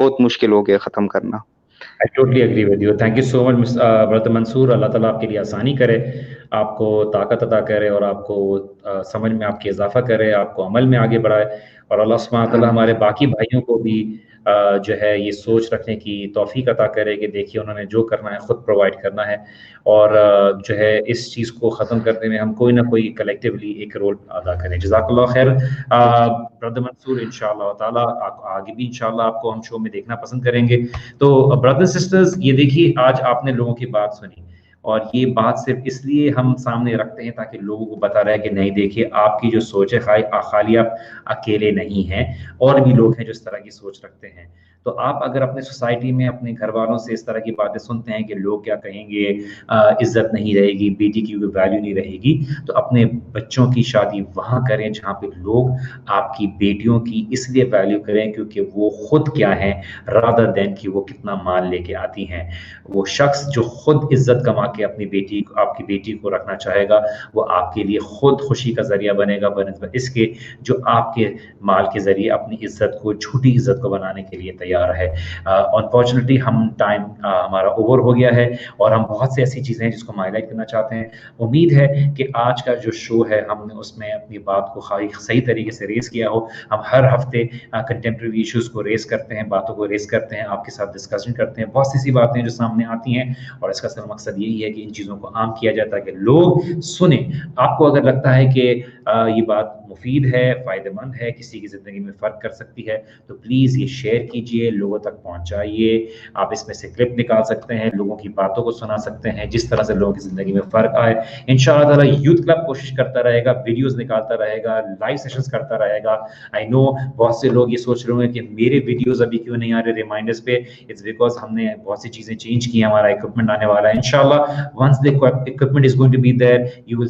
बहुत मुश्किल हो गया ख़त्म करना। I totally agree with you. Thank you so much, brother Mansoor. Allah ताला आपके लिए आसानी करे, आपको ताकत अता करे और आपको समझ में आपके इजाफा करे, आपको अमल में आगे बढ़ाए और अल्लाह सुब्हानहू व तआला हमारे बाकी भाइयों को भी जो है ये सोच रखने की तौफीक अता करे कि देखिए उन्होंने जो करना है खुद प्रोवाइड करना है और जो है इस चीज़ को ख़त्म करने में हम कोई ना कोई कलेक्टिवली एक रोल अदा करें। जज़ाकल्लाह खैर ब्रदर मंसूर, इंशाअल्लाह ताला आगे भी इंशाअल्लाह आपको हम शो में देखना पसंद करेंगे। तो ब्रदर सिस्टर्स, ये देखिए आज आपने लोगों की बात सुनी और ये बात सिर्फ इसलिए हम सामने रखते हैं ताकि लोगों को पता रहे कि नहीं देखिए आपकी जो सोच है खाली आप अकेले नहीं हैं, और भी लोग हैं जो इस तरह की सोच रखते हैं। तो आप अगर अपने सोसाइटी में अपने घर वालों से इस तरह की बातें सुनते हैं कि लोग क्या कहेंगे, इज्जत नहीं रहेगी, बेटी की कोई वैल्यू नहीं रहेगी, तो अपने बच्चों की शादी वहाँ करें जहाँ पे लोग आपकी बेटियों की इसलिए वैल्यू करें क्योंकि वो खुद क्या है, रादर देन कि वो कितना माल लेके आती हैं। वो शख्स जो खुद इज्जत कमा के आपकी बेटी को रखना चाहेगा, वो आपके लिए खुद खुशी का जरिया बनेगा बनिस्बत इसके जो आपके माल के जरिए अपनी इज्जत को, झूठी इज्जत को बनाने के लिए तैयार है। अनफॉर्चुनेटली हम टाइम हमारा ओवर हो गया है और हम बहुत सी ऐसी चीज़ें हैं जिसको हम हाईलाइट करना चाहते हैं। उम्मीद है कि आज का जो शो है हमने उसमें अपनी बात को सही तरीके से रेस किया हो। हम हर हफ्ते कंटेम्प्रेरी इश्यूज़ को रेस करते हैं, बातों को रेस करते हैं, आपके साथ डिस्कशन करते हैं, बहुत सी बातें जो सामने आती हैं और इसका सिर्फ मकसद यही है कि इन चीज़ों को आम किया जाए ताकि लोग सुने। आपको अगर लगता है कि ये बात मुफीद है, फ़ायदेमंद है, किसी की ज़िंदगी में फ़र्क कर सकती है, तो प्लीज़ ये शेयर कीजिए, लोगों तक पहुंचाइए। आप इसमें से क्लिप निकाल सकते हैं, लोगों की बातों को सुना सकते हैं, जिस तरह से लोगों की ज़िंदगी में फ़र्क आए। इंशाअल्लाह ताला यूथ क्लब कोशिश करता रहेगा, वीडियोज़ निकालता रहेगा, लाइव सेशंस करता रहेगा। आई नो बहुत से लोग ये सोच रहे होंगे कि मेरे वीडियोज़ अभी क्यों नहीं आ रहे रिमाइंडर्स पे। इट्स बिकॉज़ हमने बहुत सी चीज़ें चेंज की हैं, हमारा इक्विपमेंट आने वाला है। इंशाअल्लाह once the equipment is going to be there, you will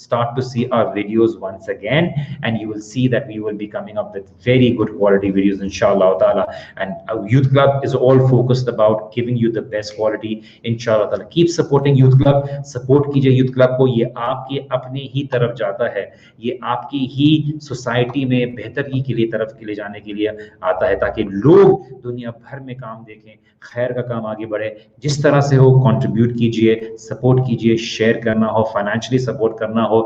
start to see our videos once again, and you will see that we will be coming up with very good quality videos inshallah ta'ala. And our youth club is all focused about giving you the best quality inshallah ta'ala. Keep supporting youth club, support कीजिए youth club को, ये आपके अपने ही तरफ जाता है, ये आपकी ही सोसाइटी में बेहतरी के लिए तरफ के लिए जाने के लिए आता है, ताकि लोग दुनिया भर में काम देखें, खैर का काम आगे बढ़े। जिस तरह से हो कंट्रीब्यूट कीजिए, सपोर्ट कीजिए, शेयर करना हो, फाइनेंशियली सपोर्ट करना हो,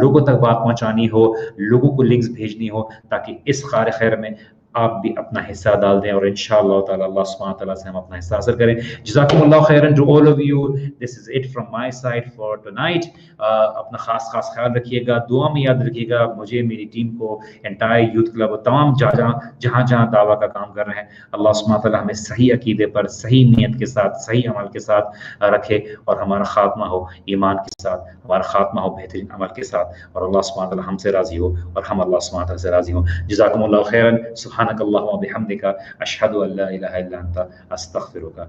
लोगों तक बात पहुंचानी हो, लोगों को लिंक्स भेजनी हो, ताकि इस कार खैर में आप भी अपना हिस्सा डाल दें और इंशाअल्लाह ताला अल्लाह सुब्हानहू व तआला से हम अपना हिस्सा हासिल करें। जज़ाकुमुल्लाह खैरन to all of you. This is it from my side for tonight. अपना खास ख्याल रखिएगा, दुआ में याद रखिएगा मुझे, मेरी टीम को, एंटायर यूथ क्लब और तमाम जहाँ दावा का काम कर रहे हैं। अल्लाह सुब्हानहू व तआला हमें सही अकीदे पर, सही नीयत के साथ, सही अमल के साथ रखे और हमारा खात्मा हो ईमान के साथ, हमारा खात्मा हो बेहतरीन अमल के साथ, और अल्लाह सुब्हानहू व तआला हमसे राजी हो और हम अल्लाह सुब्हानहू व तआला से राजी हो। जज़ाकुमुल्लाह खैरन। सुब्हानकल्लाहुम्मा व बिहम्दिका अशहदु अल्ला इलाहा इल्ला अंता अस्तगफिरुका